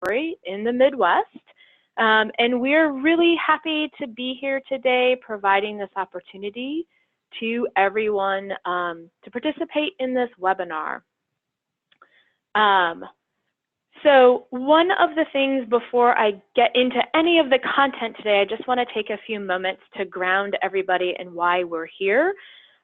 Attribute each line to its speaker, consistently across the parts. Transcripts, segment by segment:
Speaker 1: laboratory in the Midwest. And we're really happy to be here today providing this opportunity to everyone to participate in this webinar. So one of the things before I get into any of the content today, I just want to take a few moments to ground everybody and why we're here.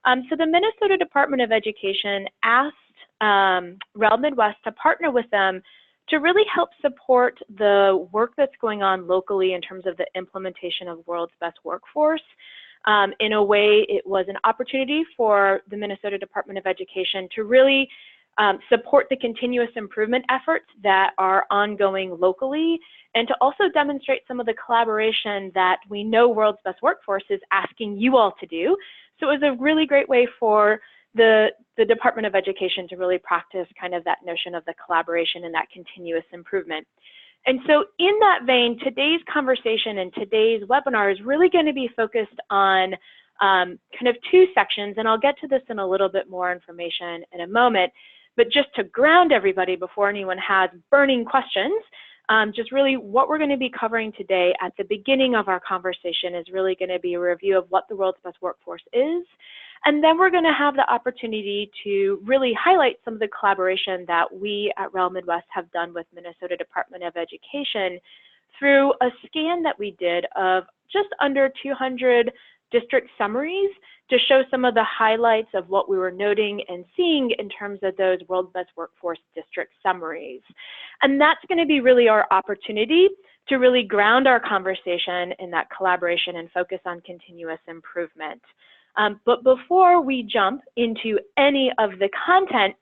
Speaker 1: So the Minnesota Department of Education asked REL Midwest to partner with them to really help support the work that's going on locally in terms of the implementation of World's Best Workforce. In a way, it was an opportunity for the Minnesota Department of Education to really support the continuous improvement efforts that are ongoing locally, and to also demonstrate some of the collaboration that we know World's Best Workforce is asking you all to do. So it was a really great way for the Department of Education to really practice kind of that notion of the collaboration and that continuous improvement. And so in that vein, today's conversation and today's webinar is really going to be focused on kind of two sections, and I'll get to this in a little bit more information in a moment. But just to ground everybody before anyone has burning questions, just really what we're going to be covering today at the beginning of our conversation is really going to be a review of what the World's Best Workforce is. And then we're going to have the opportunity to really highlight some of the collaboration that we at REL Midwest have done with Minnesota Department of Education through a scan that we did of just under 200 district summaries to show some of the highlights of what we were noting and seeing in terms of those World's Best Workforce district summaries. And that's going to be really our opportunity to really ground our conversation in that collaboration and focus on continuous improvement. But before we jump into any of the content,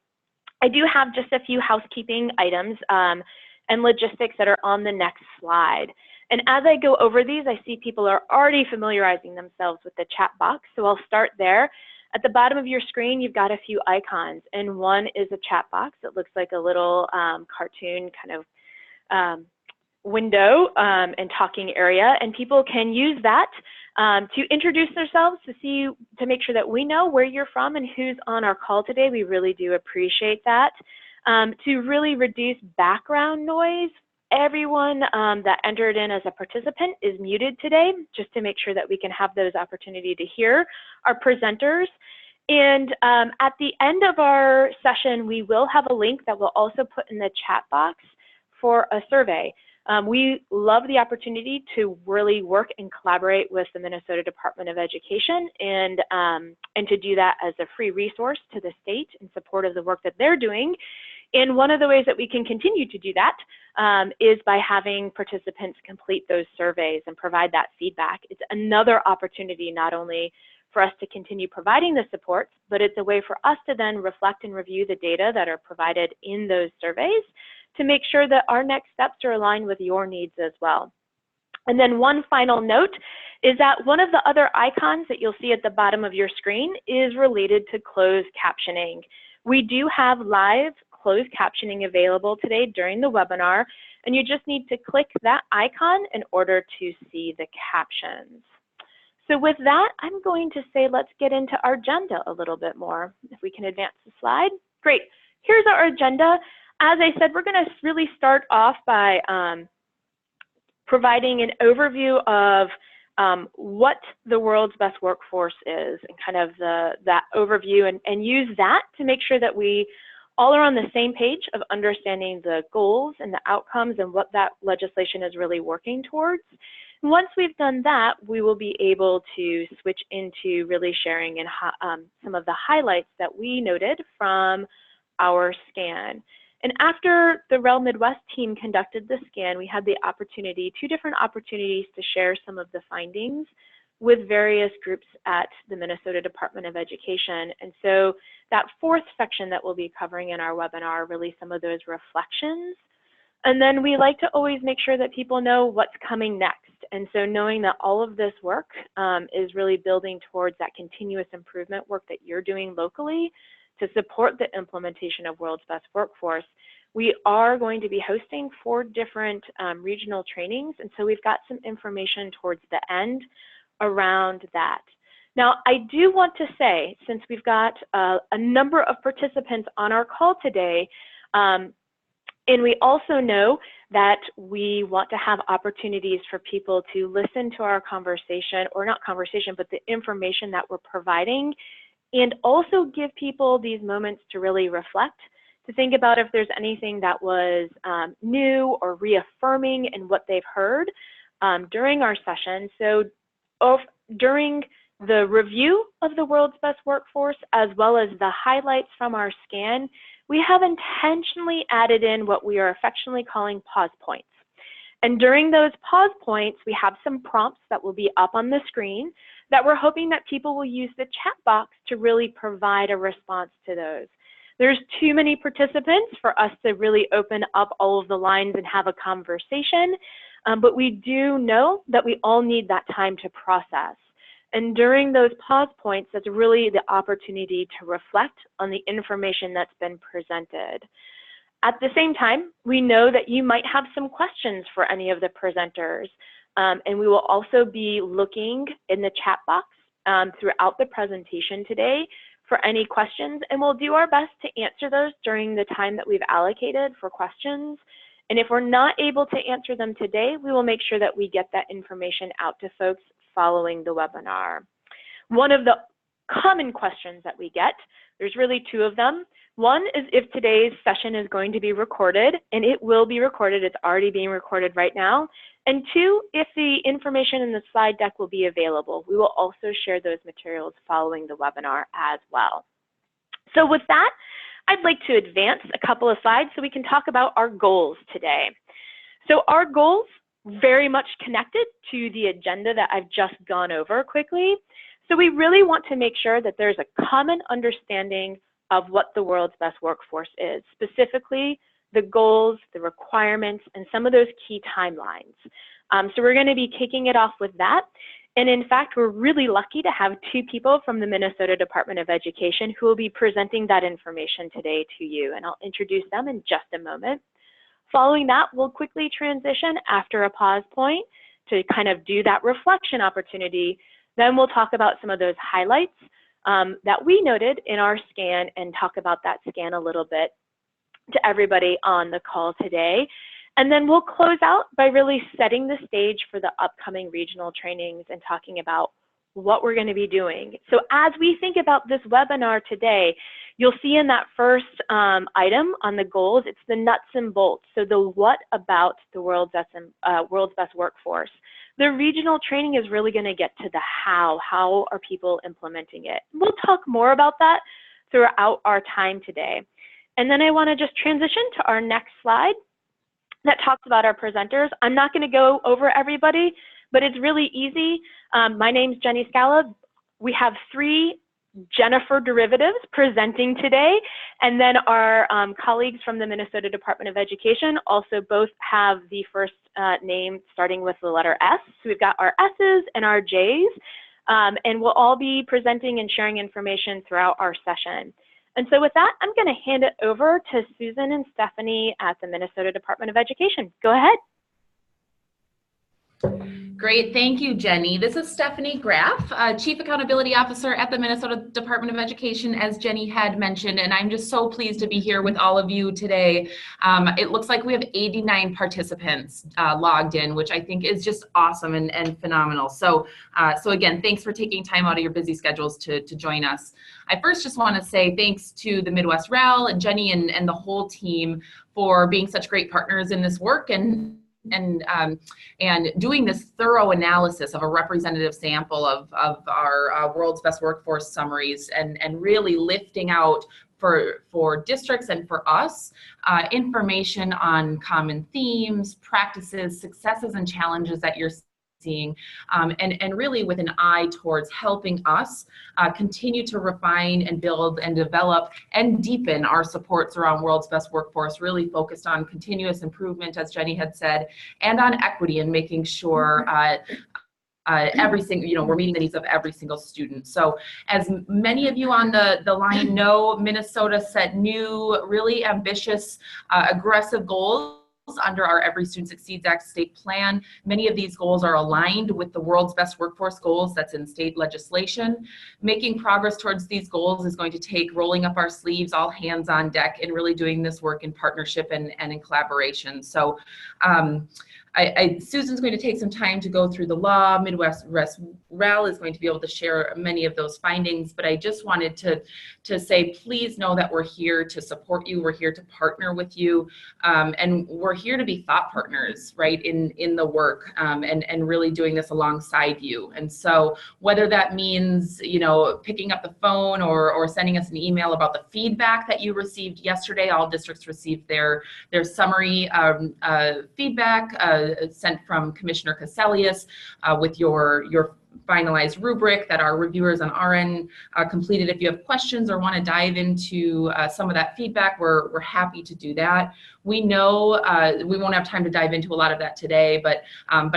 Speaker 1: I do have just a few housekeeping items and logistics that are on the next slide. And as I go over these, I see people are already familiarizing themselves with the chat box, so I'll start there. At the bottom of your screen, you've got a few icons, and one is a chat box that looks like a little cartoon kind of window and talking area, and people can use that to introduce themselves, to make sure that we know where you're from and who's on our call today. We really do appreciate that. To really reduce background noise, everyone that entered in as a participant is muted today, just to make sure that we can have those opportunity to hear our presenters. And at the end of our session, we will have a link that we'll also put in the chat box for a survey. We love the opportunity to really work and collaborate with the Minnesota Department of Education and to do that as a free resource to the state in support of the work that they're doing. And one of the ways that we can continue to do that is by having participants complete those surveys and provide that feedback. It's another opportunity not only for us to continue providing the support, but it's a way for us to then reflect and review the data that are provided in those surveys to make sure that our next steps are aligned with your needs as well. And then one final note is that one of the other icons that you'll see at the bottom of your screen is related to closed captioning. We do have live closed captioning available today during the webinar, and you just need to click that icon in order to see the captions. So with that, I'm going to say let's get into our agenda a little bit more. If we can advance the slide. Great. Here's our agenda. As I said, we're going to really start off by providing an overview of what the World's Best Workforce is and kind of that overview and use that to make sure that we all are on the same page of understanding the goals and the outcomes and what that legislation is really working towards. And once we've done that, we will be able to switch into really sharing some of the highlights that we noted from our scan. And after the REL Midwest team conducted the scan, we had the opportunity, two different opportunities to share some of the findings with various groups at the Minnesota Department of Education. And so that fourth section that we'll be covering in our webinar are really some of those reflections. And then we like to always make sure that people know what's coming next. And so knowing that all of this work is really building towards that continuous improvement work that you're doing locally to support the implementation of World's Best Workforce, we are going to be hosting 4 different regional trainings. And so we've got some information towards the end around that. Now, I do want to say, since we've got a number of participants on our call today, and we also know that we want to have opportunities for people to listen to our conversation, or not conversation, but the information that we're providing, and also give people these moments to really reflect, to think about if there's anything that was new or reaffirming in what they've heard during our session. So during the review of the world's best workforce, as well as the highlights from our scan, we have intentionally added in what we are affectionately calling pause points. And during those pause points, we have some prompts that will be up on the screen that we're hoping that people will use the chat box to really provide a response to those. There's too many participants for us to really open up all of the lines and have a conversation, but we do know that we all need that time to process. And during those pause points, that's really the opportunity to reflect on the information that's been presented. At the same time, we know that you might have some questions for any of the presenters, and we will also be looking in the chat box throughout the presentation today for any questions, and we'll do our best to answer those during the time that we've allocated for questions. And if we're not able to answer them today, we will make sure that we get that information out to folks following the webinar. One of the common questions that we get, there's really two of them. One is if today's session is going to be recorded, and it will be recorded. It's already being recorded right now. And two, if the information in the slide deck will be available. We will also share those materials following the webinar as well. So with that, I'd like to advance a couple of slides so we can talk about our goals today. So our goals, very much connected to the agenda that I've just gone over quickly. So we really want to make sure that there's a common understanding of what the world's best workforce is, specifically the goals, the requirements, and some of those key timelines. So we're going to be kicking it off with that. And in fact, we're really lucky to have two people from the Minnesota Department of Education who will be presenting that information today to you, and I'll introduce them in just a moment. Following that, we'll quickly transition after a pause point to kind of do that reflection opportunity. Then we'll talk about some of those highlights that we noted in our scan and talk about that scan a little bit to everybody on the call today. And then we'll close out by really setting the stage for the upcoming regional trainings and talking about what we're going to be doing. So as we think about this webinar today, you'll see in that first item on the goals, it's the nuts and bolts. So the what about the world's best workforce. The regional training is really going to get to the how. How are people implementing it? We'll talk more about that throughout our time today. And then I want to just transition to our next slide that talks about our presenters. I'm not going to go over everybody, but it's really easy. My name's Jenny Scala. We have three Jennifer derivatives presenting today, and then our colleagues from the Minnesota Department of Education also both have the first name starting with the letter S. So we've got our S's and our J's, and we'll all be presenting and sharing information throughout our session. And so with that, I'm going to hand it over to Susan and Stephanie at the Minnesota Department of Education. Go ahead.
Speaker 2: Great, thank you, Jenny. This is Stephanie Graff, Chief Accountability Officer at the Minnesota Department of Education, as Jenny had mentioned, and I'm just so pleased to be here with all of you today. It looks like we have 89 participants logged in, which I think is just awesome and phenomenal. So again, thanks for taking time out of your busy schedules to join us. I first just want to say thanks to the Midwest REL and Jenny and the whole team for being such great partners in this work and doing this thorough analysis of a representative sample of our world's best workforce summaries and really lifting out for districts and for us information on common themes, practices, successes, and challenges that you're seeing, and really with an eye towards helping us continue to refine and build and develop and deepen our supports around world's best workforce, really focused on continuous improvement, as Jenny had said, and on equity and making sure every single, we're meeting the needs of every single student. So as many of you on the line know, Minnesota set new, really ambitious, aggressive goals under our Every Student Succeeds Act state plan. Many of these goals are aligned with the world's best workforce goals that's in state legislation. Making progress towards these goals is going to take rolling up our sleeves, all hands on deck, and really doing this work in partnership and in collaboration. So Susan's going to take some time to go through the law. Midwest REL is going to be able to share many of those findings, but I just wanted to say, please know that we're here to support you. We're here to partner with you, and we're here to be thought partners, right, in the work, and really doing this alongside you. And so whether that means, you know, picking up the phone or sending us an email about the feedback that you received yesterday. All districts received their summary feedback sent from Commissioner Caselius with your finalized rubric that our reviewers on our end completed. If you have questions or want to dive into some of that feedback, we're happy to do that. We know we won't have time to dive into a lot of that today, but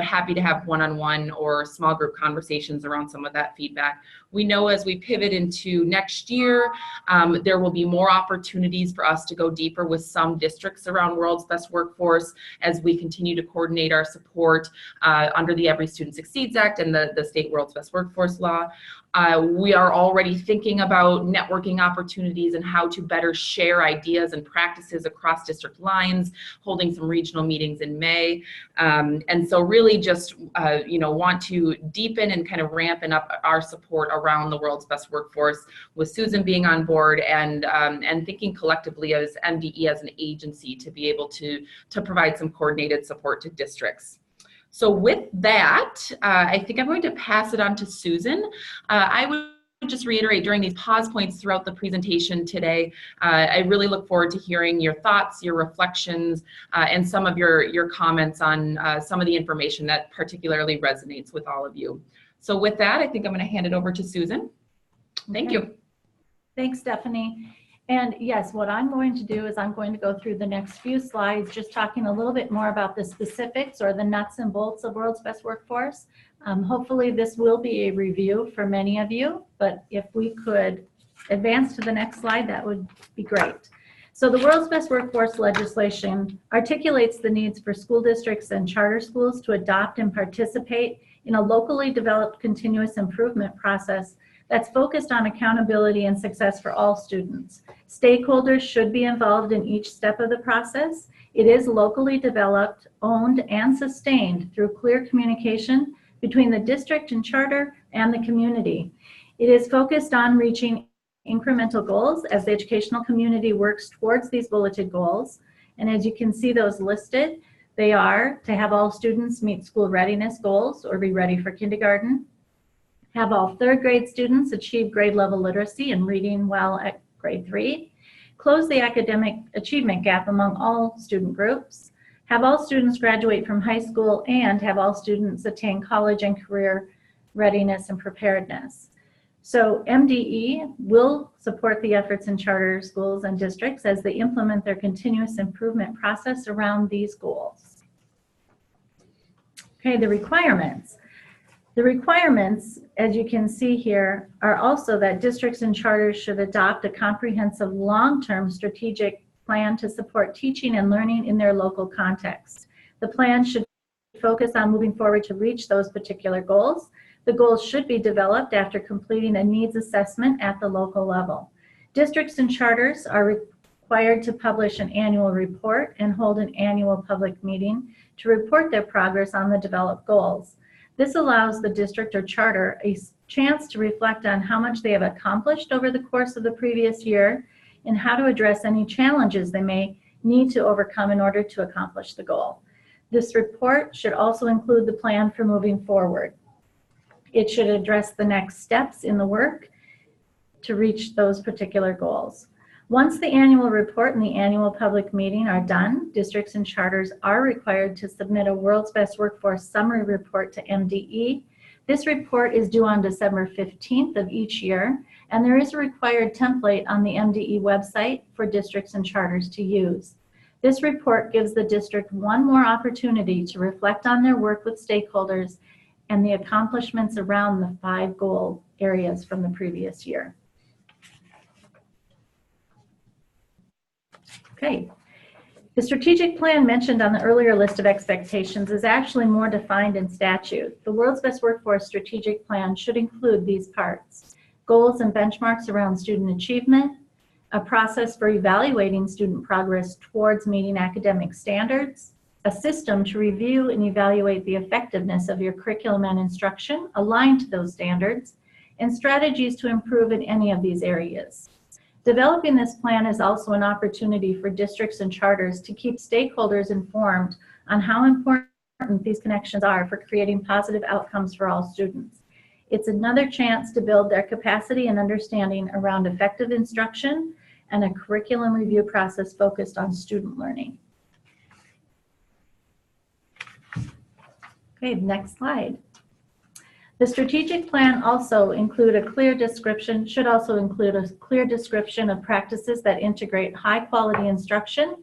Speaker 2: happy to have one-on-one or small group conversations around some of that feedback. We know as we pivot into next year, there will be more opportunities for us to go deeper with some districts around World's Best Workforce as we continue to coordinate our support under the Every Student Succeeds Act and the state World's Best Workforce law. We are already thinking about networking opportunities and how to better share ideas and practices across district lines, holding some regional meetings in May. And so really just, you know, want to deepen and kind of ramping up our support around the World's Best Workforce with Susan being on board and thinking collectively as MDE as an agency to be able to provide some coordinated support to districts. So with that, I think I'm going to pass it on to Susan. I would just reiterate during these pause points throughout the presentation today, I really look forward to hearing your thoughts, your reflections, and some of your comments on some of the information that particularly resonates with all of you. So with that, I think I'm going to hand it over to Susan. Thank you.
Speaker 3: Thanks, Stephanie. And yes, what I'm going to do is I'm going to go through the next few slides, just talking a little bit more about the specifics or the nuts and bolts of World's Best Workforce. Hopefully this will be a review for many of you, but if we could advance to the next slide, that would be great. So the World's Best Workforce legislation articulates the needs for school districts and charter schools to adopt and participate in a locally developed continuous improvement process that's focused on accountability and success for all students. Stakeholders should be involved in each step of the process. It is locally developed, owned, and sustained through clear communication between the district and charter and the community. It is focused on reaching incremental goals as the educational community works towards these bulleted goals. And as you can see those listed, they are to have all students meet school readiness goals or be ready for kindergarten, have all third grade students achieve grade level literacy and reading well at grade 3, close the academic achievement gap among all student groups, have all students graduate from high school, and have all students attain college and career readiness and preparedness. So MDE will support the efforts in charter schools and districts as they implement their continuous improvement process around these goals. Okay, the requirements. The requirements, as you can see here, are also that districts and charters should adopt a comprehensive long-term strategic plan to support teaching and learning in their local context. The plan should focus on moving forward to reach those particular goals. The goals should be developed after completing a needs assessment at the local level. Districts and charters are required to publish an annual report and hold an annual public meeting to report their progress on the developed goals. This allows the district or charter a chance to reflect on how much they have accomplished over the course of the previous year and how to address any challenges they may need to overcome in order to accomplish the goal. This report should also include the plan for moving forward. It should address the next steps in the work to reach those particular goals. Once the annual report and the annual public meeting are done, districts and charters are required to submit a World's Best Workforce summary report to MDE. This report is due on December 15th of each year, and there is a required template on the MDE website for districts and charters to use. This report gives the district one more opportunity to reflect on their work with stakeholders and the accomplishments around the 5 goal areas from the previous year. Okay, The strategic plan mentioned on the earlier list of expectations is actually more defined in statute. The World's Best Workforce Strategic Plan should include these parts: goals and benchmarks around student achievement, a process for evaluating student progress towards meeting academic standards, a system to review and evaluate the effectiveness of your curriculum and instruction aligned to those standards, and strategies to improve in any of these areas. Developing this plan is also an opportunity for districts and charters to keep stakeholders informed on how important these connections are for creating positive outcomes for all students. It's another chance to build their capacity and understanding around effective instruction and a curriculum review process focused on student learning. Okay, next slide. The strategic plan should also include a clear description of practices that integrate high quality instruction,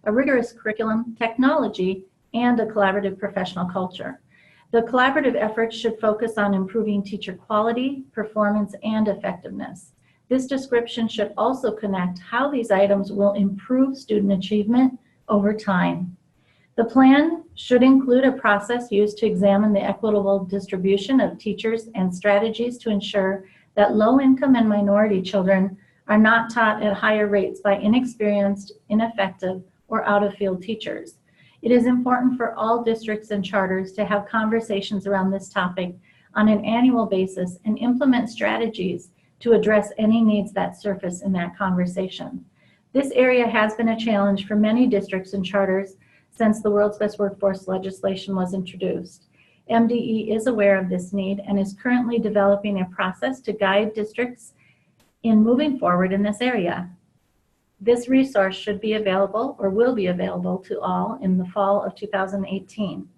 Speaker 3: a rigorous curriculum, technology, and a collaborative professional culture. The collaborative efforts should focus on improving teacher quality, performance, and effectiveness. This description should also connect how these items will improve student achievement over time. The plan should include a process used to examine the equitable distribution of teachers and strategies to ensure that low-income and minority children are not taught at higher rates by inexperienced, ineffective, or out-of-field teachers. It is important for all districts and charters to have conversations around this topic on an annual basis and implement strategies to address any needs that surface in that conversation. This area has been a challenge for many districts and charters since the World's Best Workforce legislation was introduced. MDE is aware of this need and is currently developing a process to guide districts in moving forward in this area. This resource should be available or will be available to all in the fall of 2018.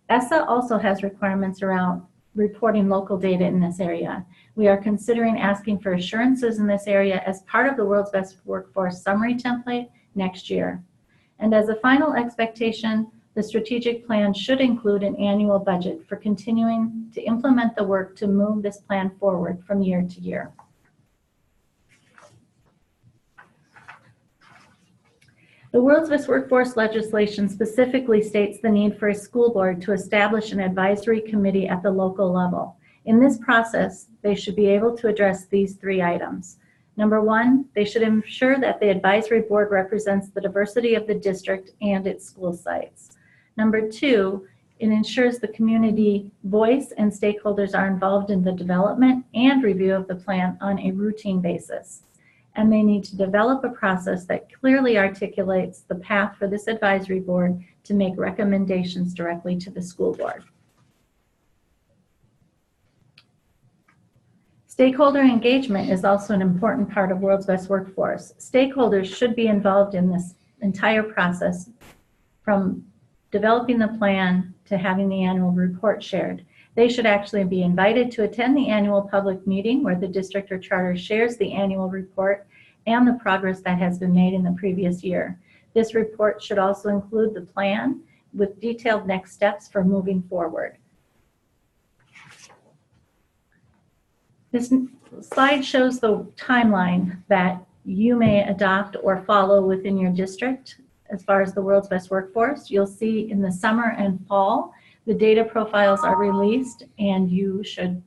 Speaker 3: ESSA also has requirements around reporting local data in this area. We are considering asking for assurances in this area as part of the World's Best Workforce summary template next year. And as a final expectation, the strategic plan should include an annual budget for continuing to implement the work to move this plan forward from year to year. The World's Best Workforce legislation specifically states the need for a school board to establish an advisory committee at the local level. In this process, they should be able to address these three items. Number one, they should ensure that the advisory board represents the diversity of the district and its school sites. Number two, it ensures the community voice and stakeholders are involved in the development and review of the plan on a routine basis. And they need to develop a process that clearly articulates the path for this advisory board to make recommendations directly to the school board. Stakeholder engagement is also an important part of World's Best Workforce. Stakeholders should be involved in this entire process, from developing the plan to having the annual report shared. They should actually be invited to attend the annual public meeting where the district or charter shares the annual report and the progress that has been made in the previous year. This report should also include the plan with detailed next steps for moving forward. This slide shows the timeline that you may adopt or follow within your district as far as the World's Best Workforce. You'll see in the summer and fall, the data profiles are released, and you should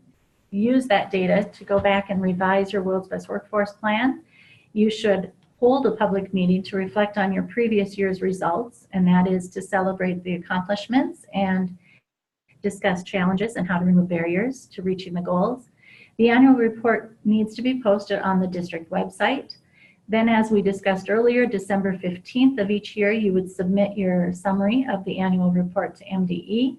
Speaker 3: use that data to go back and revise your World's Best Workforce plan. You should hold a public meeting to reflect on your previous year's results, and that is to celebrate the accomplishments and discuss challenges and how to remove barriers to reaching the goals. The annual report needs to be posted on the district website. Then, as we discussed earlier, December 15th of each year, you would submit your summary of the annual report to MDE.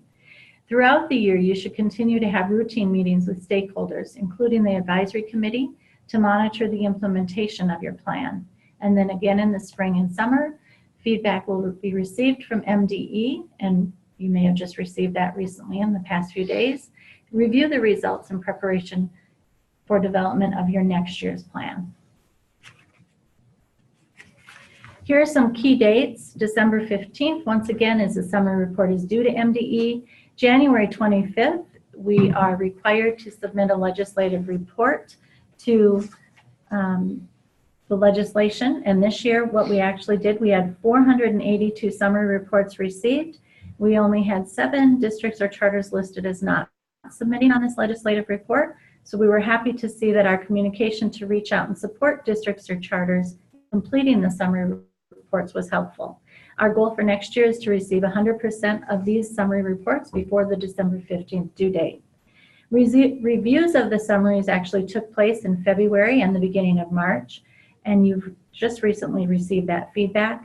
Speaker 3: Throughout the year, you should continue to have routine meetings with stakeholders, including the advisory committee, to monitor the implementation of your plan. And then again in the spring and summer, feedback will be received from MDE, and you may have just received that recently in the past few days. Review the results in preparation for development of your next year's plan. Here are some key dates. December 15th, once again, as the summary report is due to MDE. January 25th, we are required to submit a legislative report to the legislation. And this year, what we actually did, we had 482 summary reports received. We only had 7 districts or charters listed as not submitting on this legislative report. So we were happy to see that our communication to reach out and support districts or charters completing the summary reports was helpful. Our goal for next year is to receive 100% of these summary reports before the December 15th due date. Reviews of the summaries actually took place in February and the beginning of March, and you've just recently received that feedback.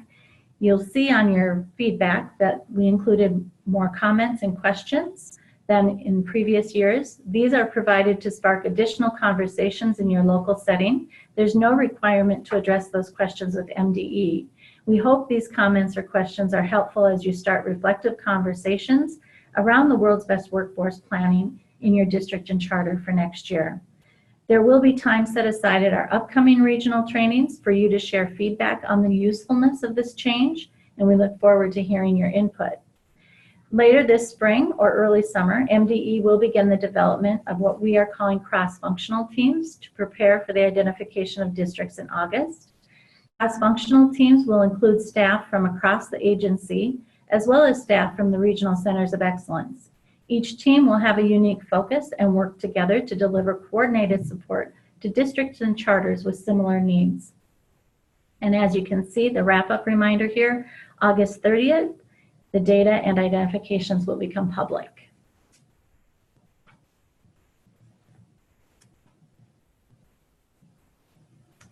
Speaker 3: You'll see on your feedback that we included more comments and questions than in previous years. These are provided to spark additional conversations in your local setting. There's no requirement to address those questions with MDE. We hope these comments or questions are helpful as you start reflective conversations around the world's best workforce planning in your district and charter for next year. There will be time set aside at our upcoming regional trainings for you to share feedback on the usefulness of this change, and we look forward to hearing your input. Later this spring or early summer, MDE will begin the development of what we are calling cross-functional teams to prepare for the identification of districts in August. Cross-functional teams will include staff from across the agency, as well as staff from the regional centers of excellence. Each team will have a unique focus and work together to deliver coordinated support to districts and charters with similar needs. And as you can see, the wrap-up reminder here, August 30th, the data and identifications will become public.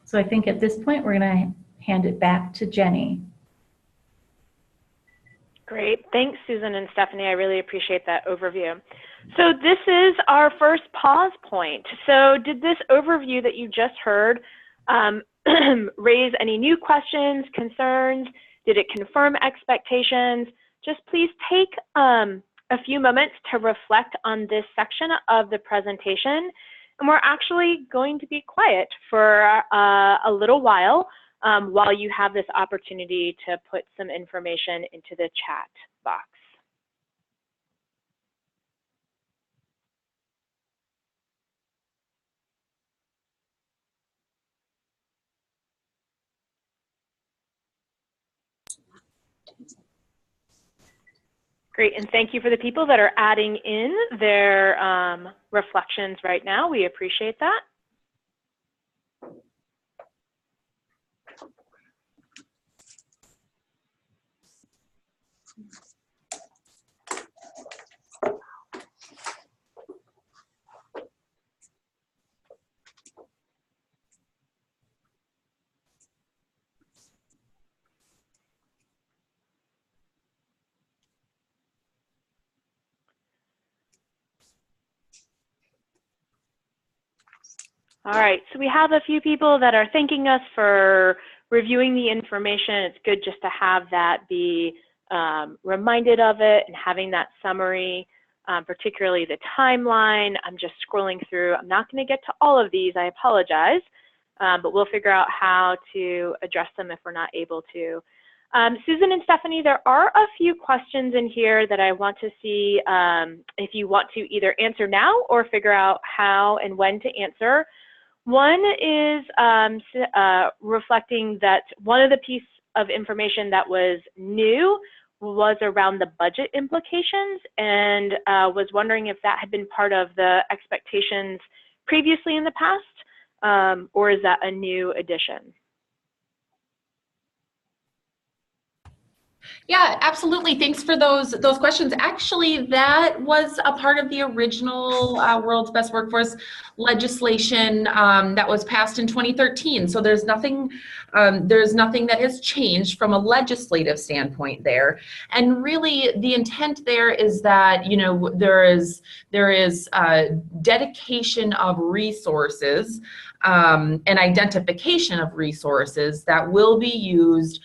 Speaker 3: So I think at this point, we're going to hand it back to Jenny.
Speaker 1: Great. Thanks, Susan and Stephanie. I really appreciate that overview. So this is our first pause point. So did this overview that you just heard raise any new questions, concerns? Did it confirm expectations? Just please take a few moments to reflect on this section of the presentation. And we're actually going to be quiet for a little while you have this opportunity to put some information into the chat box. Great, and thank you for the people that are adding in their reflections right now. We appreciate that. All right, so we have a few people that are thanking us for reviewing the information. It's good just to have that be reminded of it and having that summary, particularly the timeline. I'm just scrolling through. I'm not going to get to all of these. I apologize, but we'll figure out how to address them if we're not able to. Susan and Stephanie, there are a few questions in here that I want to see if you want to either answer now or figure out how and when to answer. One is reflecting that one of the pieces of information that was new was around the budget implications, and was wondering if that had been part of the expectations previously in the past, or is that a new addition?
Speaker 2: Yeah, absolutely. Thanks for those questions. Actually, that was a part of the original World's Best Workforce legislation that was passed in 2013. So there's nothing that has changed from a legislative standpoint there. And really, the intent there is that there is dedication of resources and identification of resources that will be used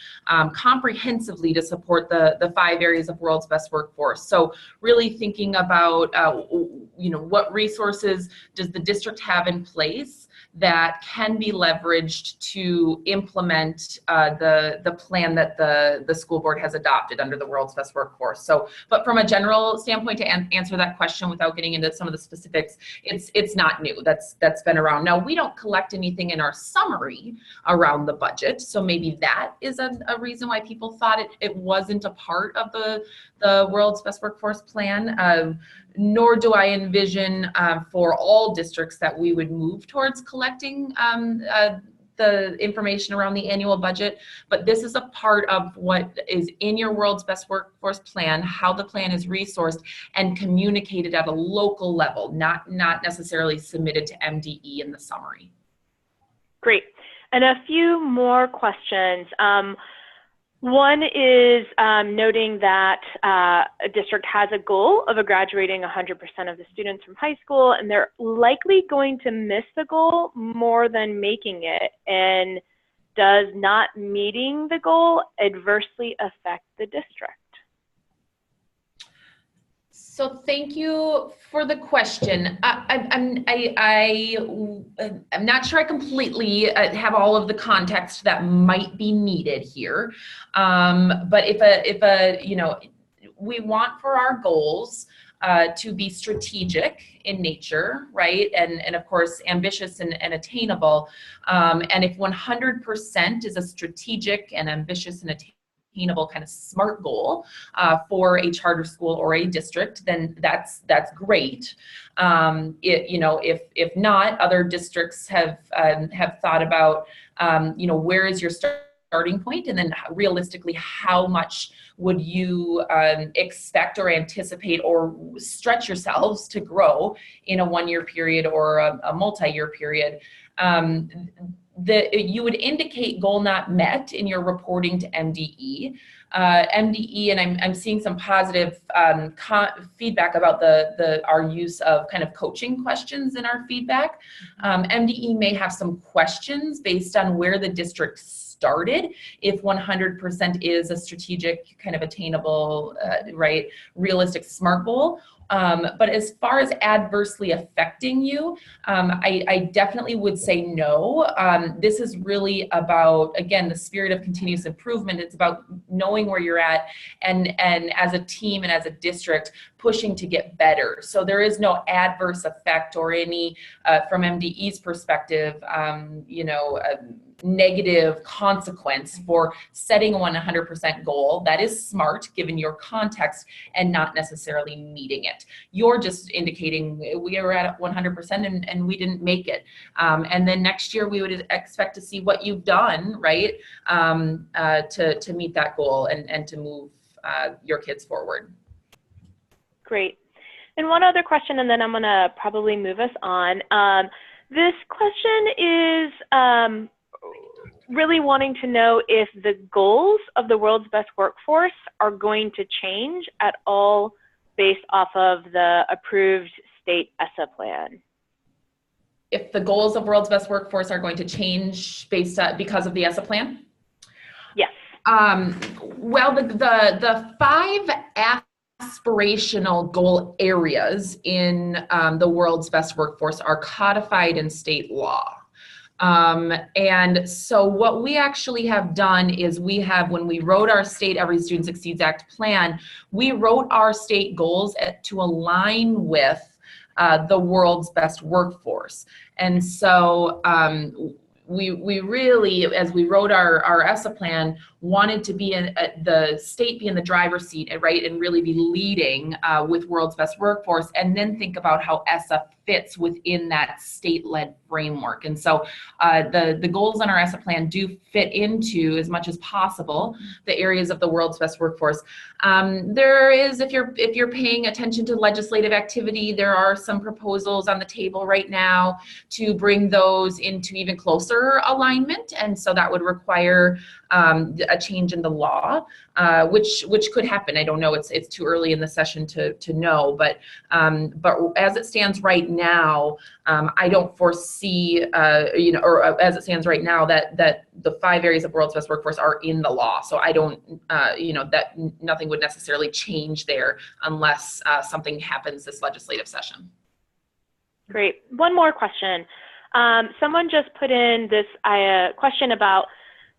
Speaker 2: comprehensively to support the 5 areas of World's Best Workforce. So really thinking about what resources does the district have in place that can be leveraged to implement implement the plan that the school board has adopted under the World's Best Workforce. So, but from a general standpoint, to answer that question without getting into some of the specifics, it's not new. That's been around. Now, we don't collect anything in our summary around the budget, so maybe that is a reason why people thought it wasn't a part of the World's Best Workforce plan. Nor do I envision for all districts that we would move towards collecting the information around the annual budget, but this is a part of what is in your World's Best Workforce plan, how the plan is resourced and communicated at a local level, not necessarily submitted to MDE in the summary.
Speaker 1: Great. And a few more questions. One is noting that a district has a goal of graduating 100% of the students from high school, and they're likely going to miss the goal more than making it. And does not meeting the goal adversely affect the district?
Speaker 2: So thank you for the question. I'm not sure I completely have all of the context that might be needed here. But we want for our goals to be strategic in nature, right? And of course, ambitious and attainable. And if 100% is a strategic and ambitious and attainable kind of SMART goal for a charter school or a district, then that's great. If not, other districts have thought about where is your starting point, and then realistically, how much would you expect or anticipate or stretch yourselves to grow in a one-year period or a multi-year period. You would indicate goal not met in your reporting to MDE. MDE, and I'm seeing some positive feedback about our use of kind of coaching questions in our feedback. MDE may have some questions based on where the district started, if 100% is a strategic, kind of attainable, right, realistic SMART goal. But as far as adversely affecting you, I definitely would say no. This is really about, again, the spirit of continuous improvement. It's about knowing where you're at and as a team and as a district pushing to get better. So there is no adverse effect or any, from MDE's perspective, negative consequence for setting a 100% goal that is SMART given your context and not necessarily meeting it. You're just indicating we are at 100% and we didn't make it. And then next year we would expect to see what you've done, right, to meet that goal and to move your kids forward.
Speaker 1: Great. And one other question, and then I'm gonna probably move us on. This question is really wanting to know if the goals of the World's Best Workforce are going to change at all based off of the approved state ESSA plan.
Speaker 2: If the goals of World's Best Workforce are going to change because of the ESSA plan?
Speaker 1: Yes.
Speaker 2: Well, the 5 aspirational goal areas in the World's Best Workforce are codified in state law. And so what we actually have done is when we wrote our state Every Student Succeeds Act plan, we wrote our state goals to align with the World's Best Workforce. And so we really, as we wrote our ESSA plan, wanted to be the state be in the driver's seat, right, and really be leading with World's Best Workforce, and then think about how ESSA fits within that state-led framework. And so the goals on our ESSA plan do fit into, as much as possible, the areas of the World's Best Workforce. There is, if you're paying attention to legislative activity, there are some proposals on the table right now to bring those into even closer alignment, and so that would require a change in the law, which could happen. I don't know. It's too early in the session to know. But as it stands right now, I don't foresee, or as it stands right now, that the 5 areas of World's Best Workforce are in the law. So I don't, that nothing would necessarily change there unless something happens this legislative session.
Speaker 1: Great. One more question. Someone just put in this question about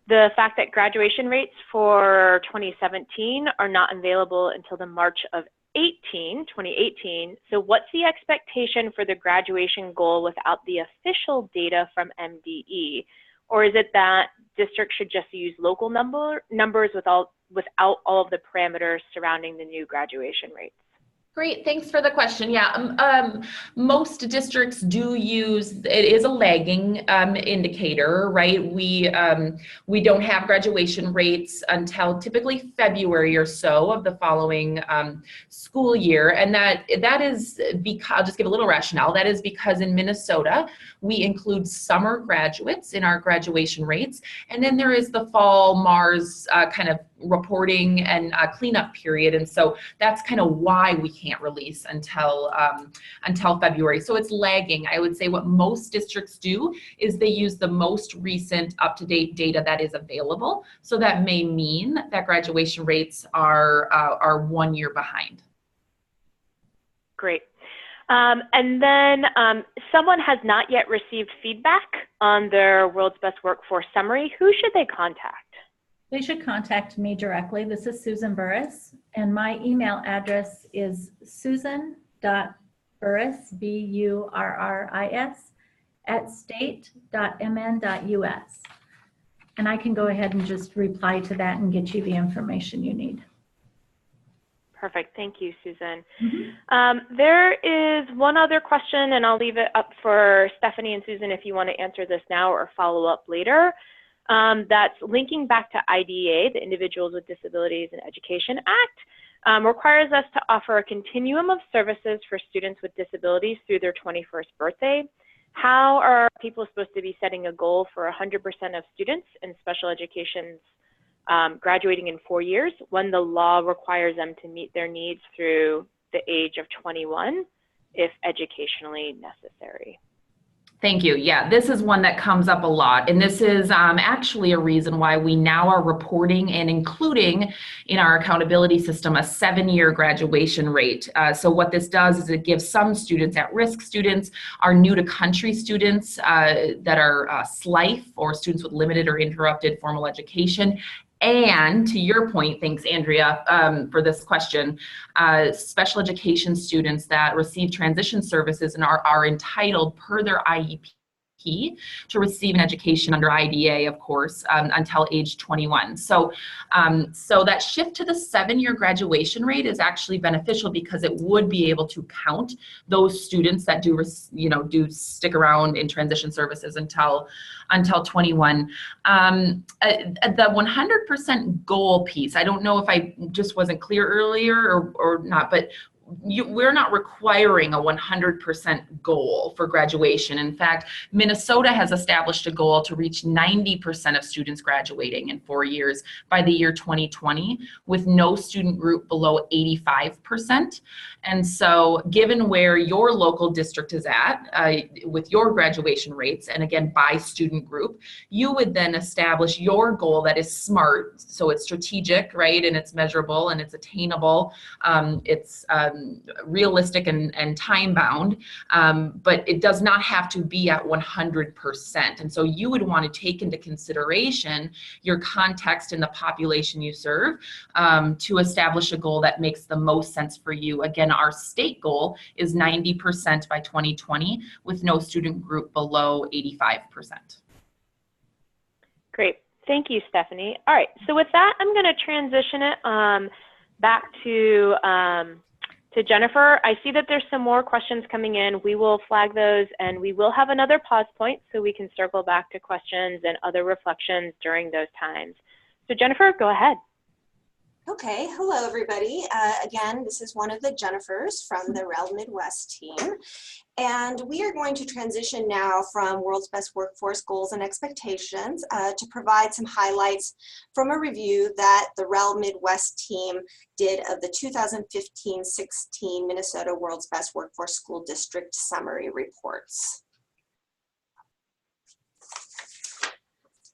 Speaker 1: the fact that graduation rates for 2017 are not available until the March of 2018. So what's the expectation for the graduation goal without the official data from MDE? Or is it that districts should just use local numbers without all of the parameters surrounding the new graduation rates?
Speaker 2: Great, thanks for the question. Yeah, most districts do use, it is a lagging indicator, right? We don't have graduation rates until typically February or so of the following school year. And that is because, I'll just give a little rationale, that is because in Minnesota, we include summer graduates in our graduation rates. And then there is the fall Mars kind of reporting and cleanup period. And so that's kind of why we can't release until February. So it's lagging. I would say what most districts do is they use the most recent up-to-date data that is available. So that may mean that graduation rates are 1 year behind.
Speaker 1: Great. And then someone has not yet received feedback on their World's Best Workforce Summary. Who should they contact?
Speaker 3: They should contact me directly. This is Susan Burris, and my email address is susan.burris, B-U-R-R-I-S, @state.mn.us. And I can go ahead and just reply to that and get you the information you need.
Speaker 1: Perfect. Thank you, Susan. There is one other question, and I'll leave it up for Stephanie and Susan if you want to answer this now or follow up later. That's linking back to IDEA, the Individuals with Disabilities in Education Act, requires us to offer a continuum of services for students with disabilities through their 21st birthday. How are people supposed to be setting a goal for 100% of students in special education graduating in 4 years when the law requires them to meet their needs through the age of 21 if educationally necessary?
Speaker 2: Thank you. Yeah, this is one that comes up a lot. And this is actually a reason why we now are reporting and including in our accountability system a 7-year graduation rate. So what this does is it gives some students, at-risk students, our new to country students that are SLIFE or students with limited or interrupted formal education, and to your point, thanks Andrea for this question, special education students that receive transition services and are entitled per their IEP to receive an education under IDEA, of course, until age 21. So that shift to the 7-year graduation rate is actually beneficial because it would be able to count those students that do stick around in transition services until 21. The 100% goal piece, I don't know if I just wasn't clear earlier or not, but we're not requiring a 100% goal for graduation. In fact, Minnesota has established a goal to reach 90% of students graduating in 4 years by the year 2020, with no student group below 85%. And so given where your local district is at with your graduation rates, and again, by student group, you would then establish your goal that is SMART. So it's strategic, right? And it's measurable and it's attainable. It's realistic and time bound, but it does not have to be at 100%. And so you would want to take into consideration your context and the population you serve to establish a goal that makes the most sense for you. Again, our state goal is 90% by 2020 with no student group below 85%.
Speaker 1: Great. Thank you, Stephanie. All right. So with that, I'm going to transition it back to Jennifer. I see that there's some more questions coming in. We will flag those and we will have another pause point so we can circle back to questions and other reflections during those times. So Jennifer, go ahead.
Speaker 4: Okay, hello everybody. Again, this is one of the Jennifers from the REL Midwest team. And we are going to transition now from World's Best Workforce Goals and Expectations to provide some highlights from a review that the REL Midwest team did of the 2015-16 Minnesota World's Best Workforce School District Summary Reports.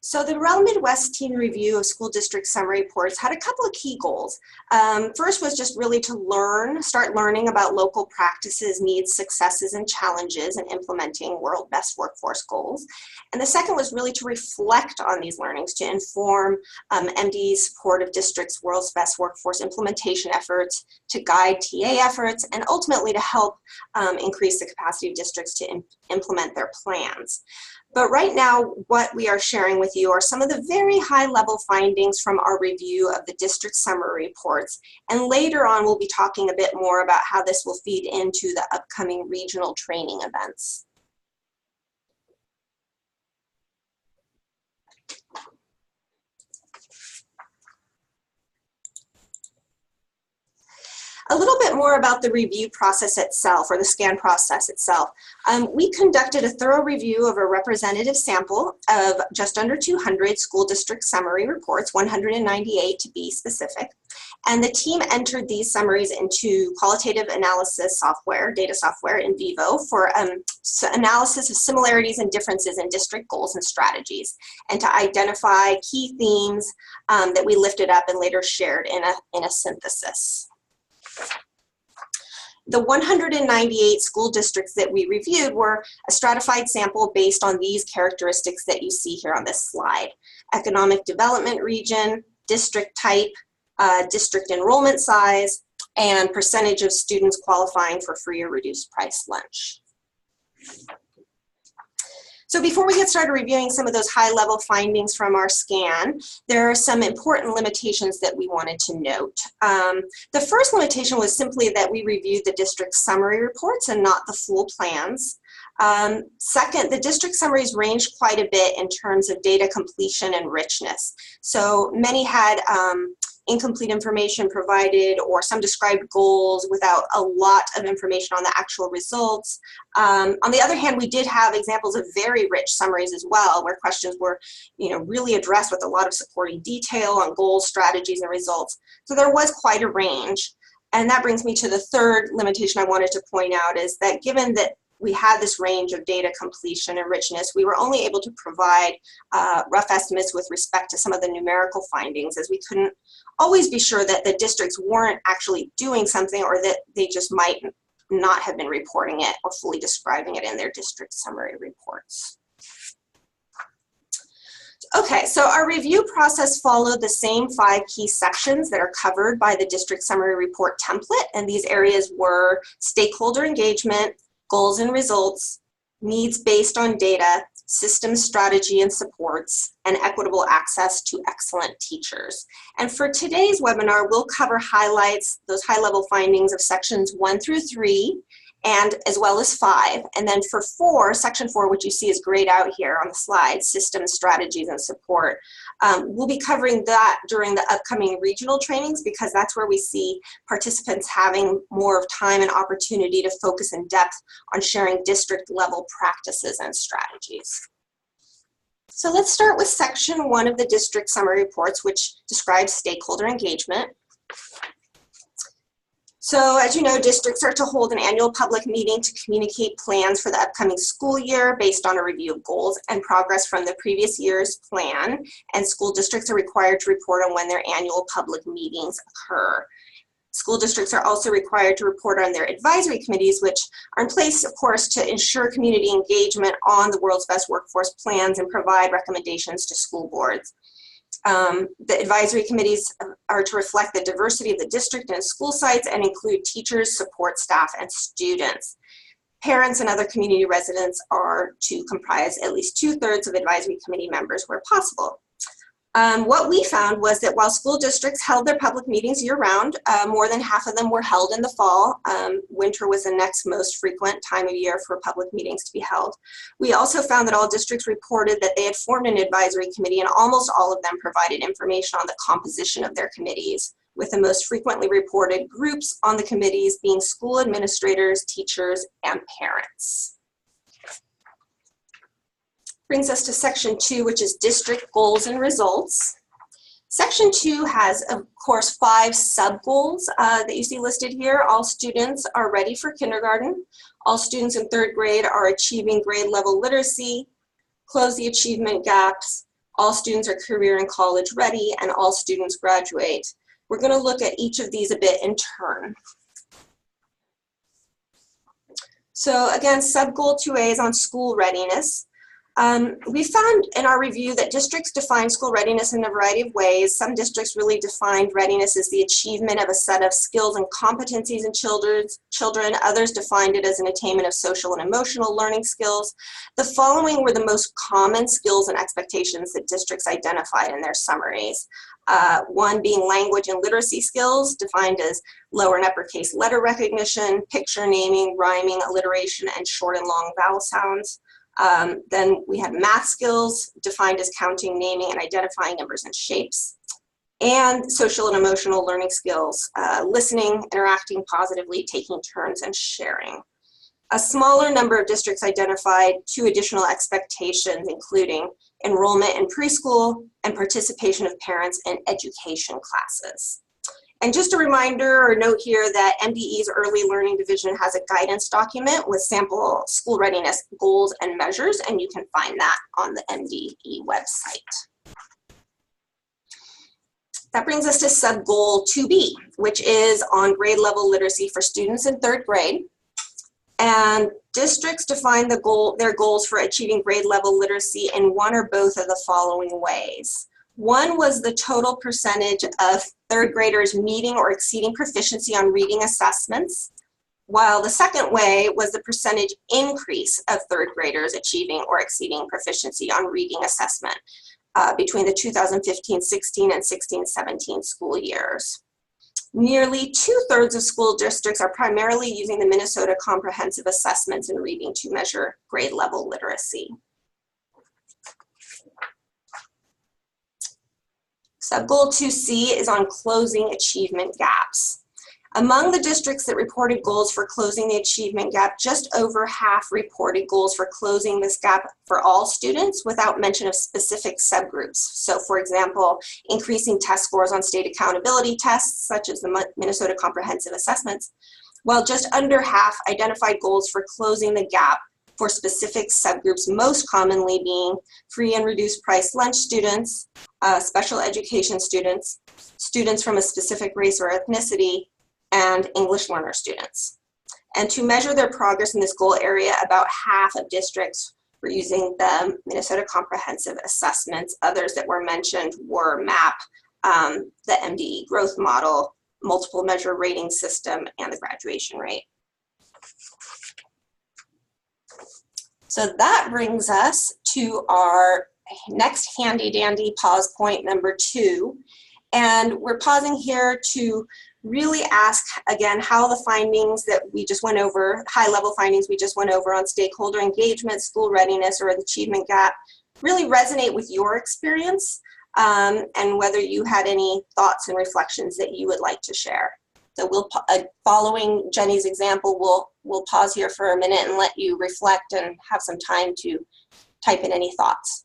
Speaker 4: So the REL Midwest team review of school district summary reports had a couple of key goals. First was just really to start learning about local practices, needs, successes, and challenges in implementing World Best Workforce goals. And the second was really to reflect on these learnings to inform MD's support of districts' World's Best Workforce implementation efforts, to guide TA efforts, and ultimately to help increase the capacity of districts to implement their plans. But right now, what we are sharing with you are some of the very high-level findings from our review of the district summary reports. And later on, we'll be talking a bit more about how this will feed into the upcoming regional training events. A little bit more about the review process itself, or the scan process itself. We conducted a thorough review of a representative sample of just under 200 school district summary reports, 198 to be specific. And the team entered these summaries into qualitative analysis software, data software in Vivo, for analysis of similarities and differences in district goals and strategies, and to identify key themes that we lifted up and later shared in a synthesis. The 198 school districts that we reviewed were a stratified sample based on these characteristics that you see here on this slide: economic development region, district type, district enrollment size, and percentage of students qualifying for free or reduced price lunch. So before we get started reviewing some of those high-level findings from our scan, there are some important limitations that we wanted to note. The first limitation was simply that we reviewed the district summary reports and not the full plans. Second, the district summaries ranged quite a bit in terms of data completion and richness. So many had incomplete information provided, or some described goals without a lot of information on the actual results. On the other hand, we did have examples of very rich summaries as well, where questions were, really addressed with a lot of supporting detail on goals, strategies, and results. So there was quite a range. And that brings me to the third limitation I wanted to point out, is that given that we had this range of data completion and richness, we were only able to provide rough estimates with respect to some of the numerical findings, as we couldn't always be sure that the districts weren't actually doing something, or that they just might not have been reporting it or fully describing it in their district summary reports. Okay, so our review process followed the same 5 key sections that are covered by the district summary report template, and these areas were stakeholder engagement, goals and results, needs based on data, systems, strategy and supports, and equitable access to excellent teachers. And for today's webinar, we'll cover highlights, those high-level findings of sections 1 through 3, and as well as 5. And then for 4, section 4, which you see is grayed out here on the slide, systems, strategies, and support, we'll be covering that during the upcoming regional trainings, because that's where we see participants having more of time and opportunity to focus in depth on sharing district level practices and strategies. So let's start with section 1 of the district summary reports, which describes stakeholder engagement. So as you know, districts are to hold an annual public meeting to communicate plans for the upcoming school year based on a review of goals and progress from the previous year's plan, and school districts are required to report on when their annual public meetings occur. School districts are also required to report on their advisory committees, which are in place, of course, to ensure community engagement on the World's Best Workforce plans and provide recommendations to school boards. The advisory committees are to reflect the diversity of the district and school sites and include teachers, support staff, and students. Parents and other community residents are to comprise at least 2/3 of advisory committee members where possible. What we found was that while school districts held their public meetings year-round, more than half of them were held in the fall. Winter was the next most frequent time of year for public meetings to be held. We also found that all districts reported that they had formed an advisory committee, and almost all of them provided information on the composition of their committees, with the most frequently reported groups on the committees being school administrators, teachers, and parents. Brings us to section 2, which is district goals and results. Section 2 has, of course, 5 sub-goals that you see listed here. All students are ready for kindergarten. All students in 3rd grade are achieving grade level literacy. Close the achievement gaps. all students are career and college ready, and all students graduate. We're going to look at each of these a bit in turn. So again, sub-goal 2A is on school readiness. We found in our review that districts define school readiness in a variety of ways. Some districts really defined readiness as the achievement of a set of skills and competencies in children. Others defined it as an attainment of social and emotional learning skills. The following were the most common skills and expectations that districts identified in their summaries. One being language and literacy skills, defined as lower and uppercase letter recognition, picture naming, rhyming, alliteration, and short and long vowel sounds. Then we had math skills, defined as counting, naming, and identifying numbers and shapes. And social and emotional learning skills, listening, interacting positively, taking turns, and sharing. A smaller number of districts identified 2 additional expectations, including enrollment in preschool and participation of parents in education classes. And just a reminder or note here that MDE's Early Learning Division has a guidance document with sample school readiness goals and measures, and you can find that on the MDE website. That brings us to sub-goal 2B, which is on grade level literacy for students in 3rd grade. And districts define their goals for achieving grade level literacy in one or both of the following ways. One was the total percentage of 3rd graders meeting or exceeding proficiency on reading assessments, while the second way was the percentage increase of 3rd graders achieving or exceeding proficiency on reading assessment between the 2015-16 and 16-17 school years. Nearly 2/3 of school districts are primarily using the Minnesota Comprehensive Assessments in Reading to measure grade level literacy. Sub-goal 2C is on closing achievement gaps. Among the districts that reported goals for closing the achievement gap, just over half reported goals for closing this gap for all students without mention of specific subgroups. So for example, increasing test scores on state accountability tests, such as the Minnesota Comprehensive Assessments, while just under half identified goals for closing the gap for specific subgroups, most commonly being free and reduced price lunch students, special education students, students from a specific race or ethnicity, and English learner students. And to measure their progress in this goal area, about half of districts were using the Minnesota Comprehensive Assessments. Others that were mentioned were MAP, the MDE growth model, multiple measure rating system, and the graduation rate. So that brings us to our next handy dandy pause point number 2. And we're pausing here to really ask again how the findings that we just went over, high level findings we just went over on stakeholder engagement, school readiness, or the achievement gap really resonate with your experience, and whether you had any thoughts and reflections that you would like to share. So we'll, following Jenny's example, we'll pause here for a minute and let you reflect and have some time to type in any thoughts.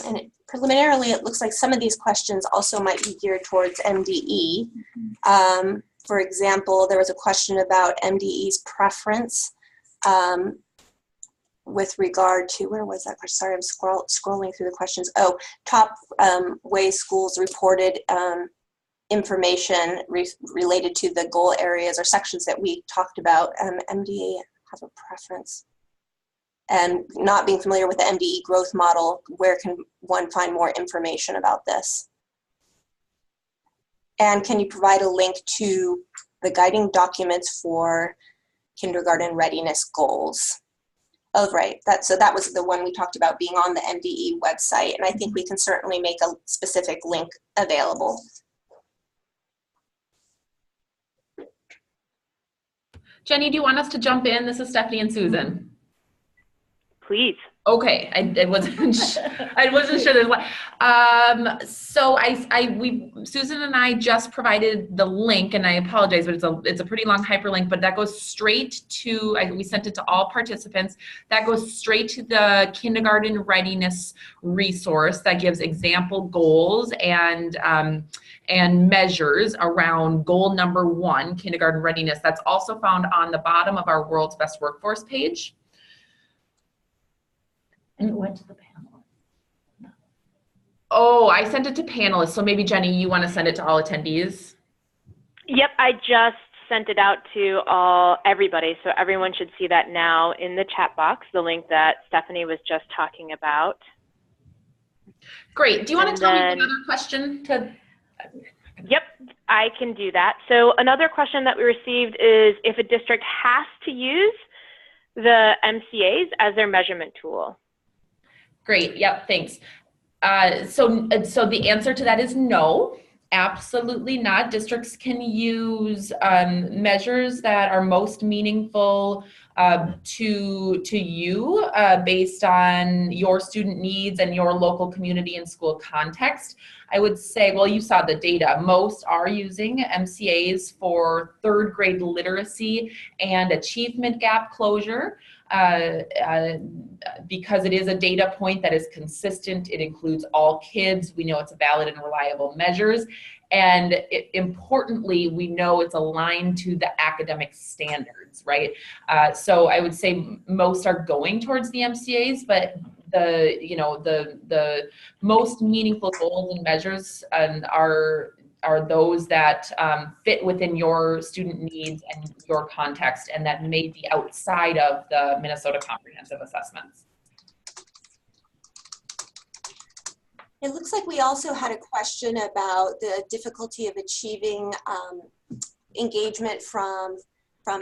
Speaker 4: And preliminarily, it looks like some of these questions also might be geared towards MDE. For example, there was a question about MDE's preference with regard to, where was that question? Sorry, I'm scrolling through the questions. Oh, top ways schools reported information related to the goal areas or sections that we talked about. MDE have a preference. And not being familiar with the MDE growth model, where can one find more information about this? And can you provide a link to the guiding documents for kindergarten readiness goals? Oh, right. So that was the one we talked about being on the MDE website. And I think we can certainly make a specific link available.
Speaker 2: Jenny, do you want us to jump in? This is Stephanie and Susan.
Speaker 1: Please.
Speaker 2: Okay, I wasn't I wasn't sure. There's so Susan and I just provided the link, and I apologize, but it's a pretty long hyperlink. But that goes straight to we sent it to all participants. That goes straight to the kindergarten readiness resource that gives example goals and measures around goal number 1, kindergarten readiness. That's also found on the bottom of our World's Best Workforce page.
Speaker 3: And it went to the panel.
Speaker 2: Oh, I sent it to panelists. So maybe Jenny, you want to send it to all attendees?
Speaker 1: Yep, I just sent it out to everybody. So everyone should see that now in the chat box, the link that Stephanie was just talking about.
Speaker 2: Great. Do you want to tell me another question?
Speaker 1: Yep, I can do that. So another question that we received is if a district has to use the MCAs as their measurement tool.
Speaker 2: Great. Yep. Thanks. So the answer to that is no, absolutely not. Districts can use measures that are most meaningful to you based on your student needs and your local community and school context. I would say, well, you saw the data. Most are using MCAs for 3rd grade literacy and achievement gap closure. Because it is a data point that is consistent. It includes all kids. We know it's a valid and reliable measures. And importantly, we know it's aligned to the academic standards, right? So I would say most are going towards the MCAs, but the most meaningful goals and measures are those that fit within your student needs and your context, and that may be outside of the Minnesota Comprehensive Assessments.
Speaker 4: It looks like we also had a question about the difficulty of achieving engagement from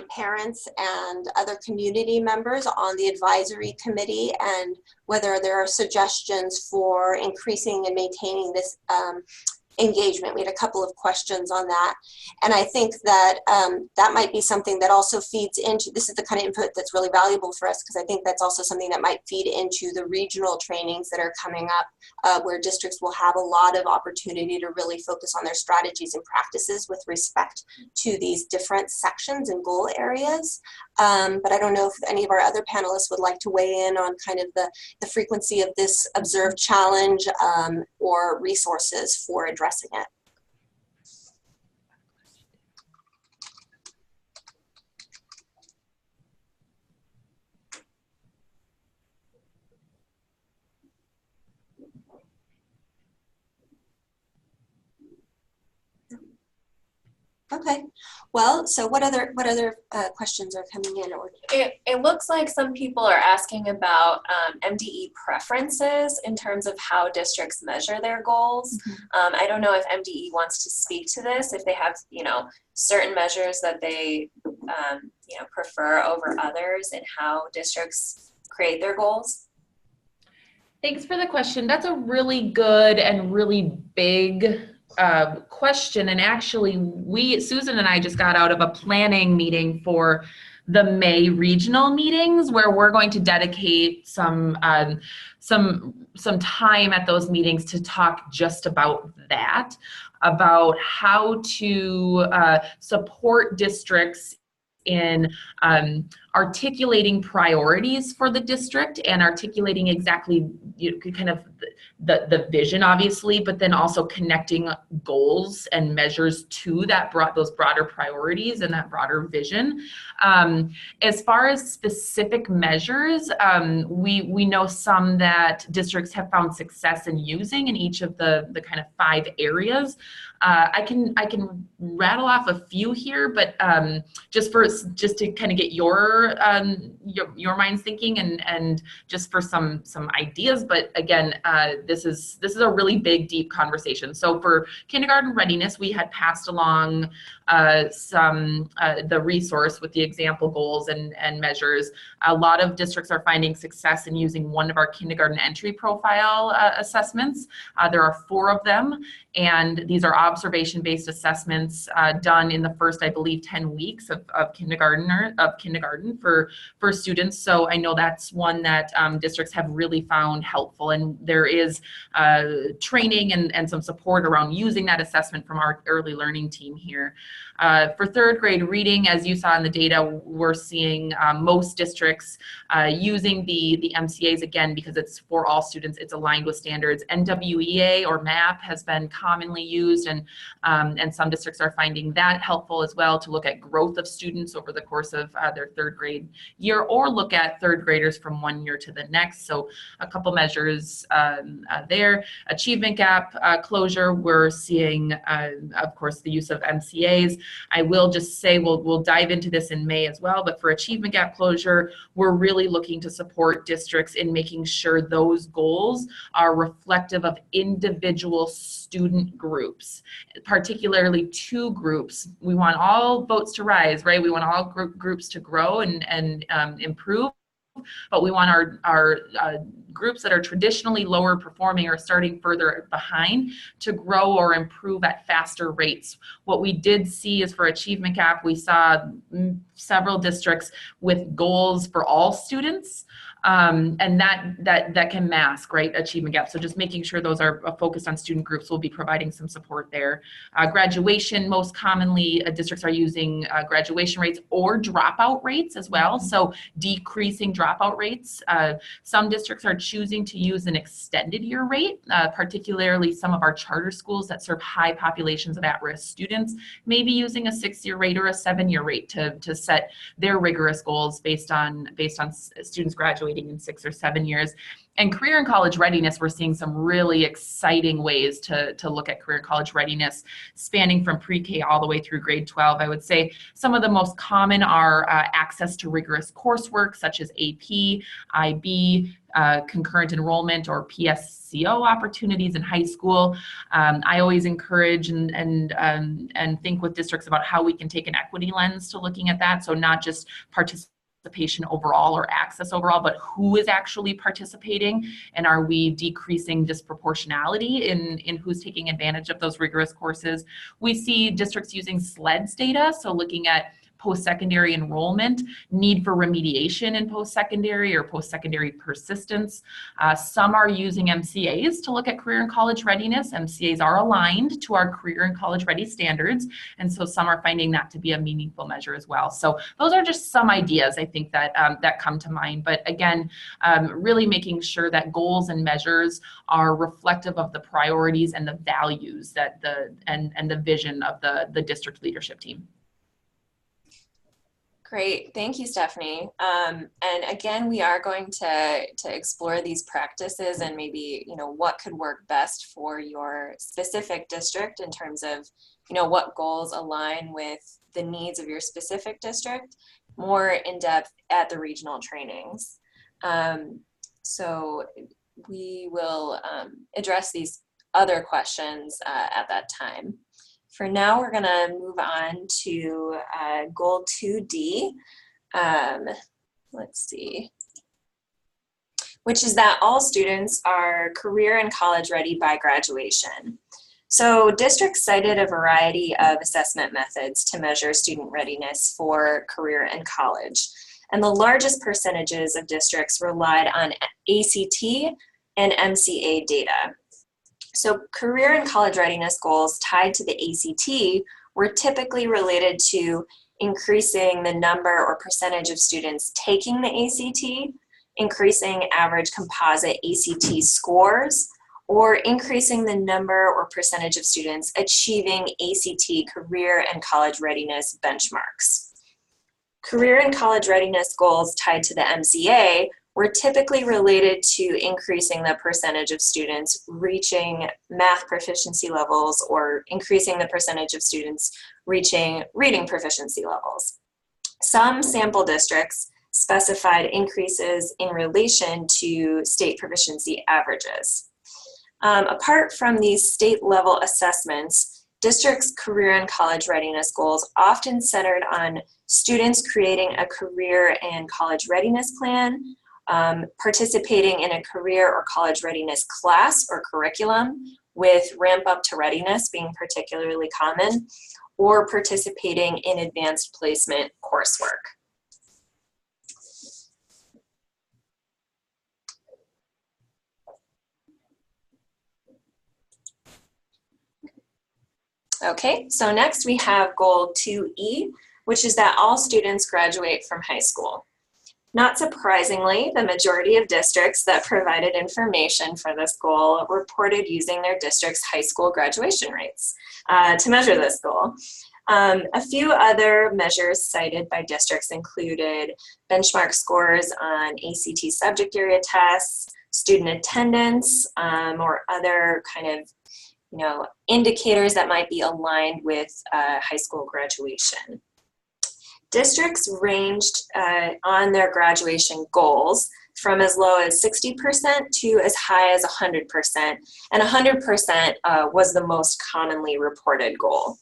Speaker 4: parents and other community members on the advisory committee, and whether there are suggestions for increasing and maintaining this engagement. We had a couple of questions on that. And I think that that might be something that also feeds into, this is the kind of input that's really valuable for us, because I think that's also something that might feed into the regional trainings that are coming up, where districts will have a lot of opportunity to really focus on their strategies and practices with respect to these different sections and goal areas. But I don't know if any of our other panelists would like to weigh in on kind of the frequency of this observed challenge or resources for addressing it. Okay, well, so what other questions are coming in?
Speaker 5: It looks like some people are asking about MDE preferences in terms of how districts measure their goals. Mm-hmm. I don't know if MDE wants to speak to this, if they have, certain measures that they, prefer over others in how districts create their goals.
Speaker 2: Thanks for the question. That's a really good and really big question. And actually, Susan and I just got out of a planning meeting for the May regional meetings, where we're going to dedicate some time at those meetings to talk just about that, about how to support districts in articulating priorities for the district and articulating exactly kind of the vision, obviously, but then also connecting goals and measures to those broader priorities and that broader vision. As far as specific measures, we know some that districts have found success in using in each of the kind of 5 areas. I can rattle off a few here, but just to kind of get your minds thinking and just for some ideas. But again, this is a really big, deep conversation. So for kindergarten readiness, we had passed along the resource with the example goals and measures. A lot of districts are finding success in using one of our kindergarten entry profile assessments. There are 4 of them, and these are observation-based assessments done in the first, I believe, 10 weeks of kindergarten for students. So I know that's one that districts have really found helpful, and there is training and some support around using that assessment from our early learning team here. For 3rd grade reading, as you saw in the data, we're seeing most districts using the MCAs, again, because it's for all students, it's aligned with standards. NWEA or MAP has been commonly used, and some districts are finding that helpful as well to look at growth of students over the course of their 3rd grade year, or look at 3rd graders from one year to the next. So a couple measures there. Achievement gap closure, we're seeing, of course, the use of MCAs. I will just say we'll dive into this in May as well, but for achievement gap closure, we're really looking to support districts in making sure those goals are reflective of individual student groups, particularly 2 groups. We want all boats to rise, right? We want all groups to grow and improve. But we want our groups that are traditionally lower performing or starting further behind to grow or improve at faster rates. What we did see is for achievement gap, we saw several districts with goals for all students, and that can mask, right, achievement gap. So just making sure those are focused on student groups, will be providing some support there. Graduation, most commonly districts are using graduation rates or dropout rates as well, so decreasing dropout rates. Some districts are choosing to use an extended year rate, particularly some of our charter schools that serve high populations of at-risk students, maybe using a 6-year rate or a 7-year rate to set their rigorous goals based on students graduating in 6 or 7 years. And career and college readiness, we're seeing some really exciting ways to look at career and college readiness, spanning from pre-K all the way through grade 12. I would say some of the most common are access to rigorous coursework such as AP, IB, concurrent enrollment or PSCO opportunities in high school. I always encourage and think with districts about how we can take an equity lens to looking at that. So not just participation overall or access overall, but who is actually participating, and are we decreasing disproportionality in who's taking advantage of those rigorous courses. We see districts using SLEDS data, so looking at post-secondary enrollment, need for remediation in post-secondary or post-secondary persistence. Some are using MCAs to look at career and college readiness. MCAs are aligned to our career and college ready standards, and so some are finding that to be a meaningful measure as well. So those are just some ideas I think that that come to mind. But again, really making sure that goals and measures are reflective of the priorities and the values that and the vision of the district leadership team.
Speaker 5: Great, thank you, Stephanie. And again, we are going to explore these practices and maybe, what could work best for your specific district in terms of, what goals align with the needs of your specific district, more in depth at the regional trainings. So we will address these other questions at that time. For now, we're going to move on to goal 2D. Let's see. Which is that all students are career and college ready by graduation. So districts cited a variety of assessment methods to measure student readiness for career and college. And the largest percentages of districts relied on ACT and MCA data. So career and college readiness goals tied to the ACT were typically related to increasing the number or percentage of students taking the ACT, increasing average composite ACT scores, or increasing the number or percentage of students achieving ACT career and college readiness benchmarks. Career and college readiness goals tied to the MCA were typically related to increasing the percentage of students reaching math proficiency levels or increasing the percentage of students reaching reading proficiency levels. Some sample districts specified increases in relation to state proficiency averages. Apart from these state-level assessments, districts' career and college readiness goals often centered on students creating a career and college readiness plan, participating in a career or college readiness class or curriculum, with ramp up to readiness being particularly common, or participating in advanced placement coursework. Okay, so next we have goal 2E, which is that all students graduate from high school. Not surprisingly, the majority of districts that provided information for this goal reported using their district's high school graduation rates to measure this goal. A few other measures cited by districts included benchmark scores on ACT subject area tests, student attendance, or other kind of indicators that might be aligned with high school graduation. Districts ranged on their graduation goals from as low as 60% to as high as 100%, and 100% was the most commonly reported goal.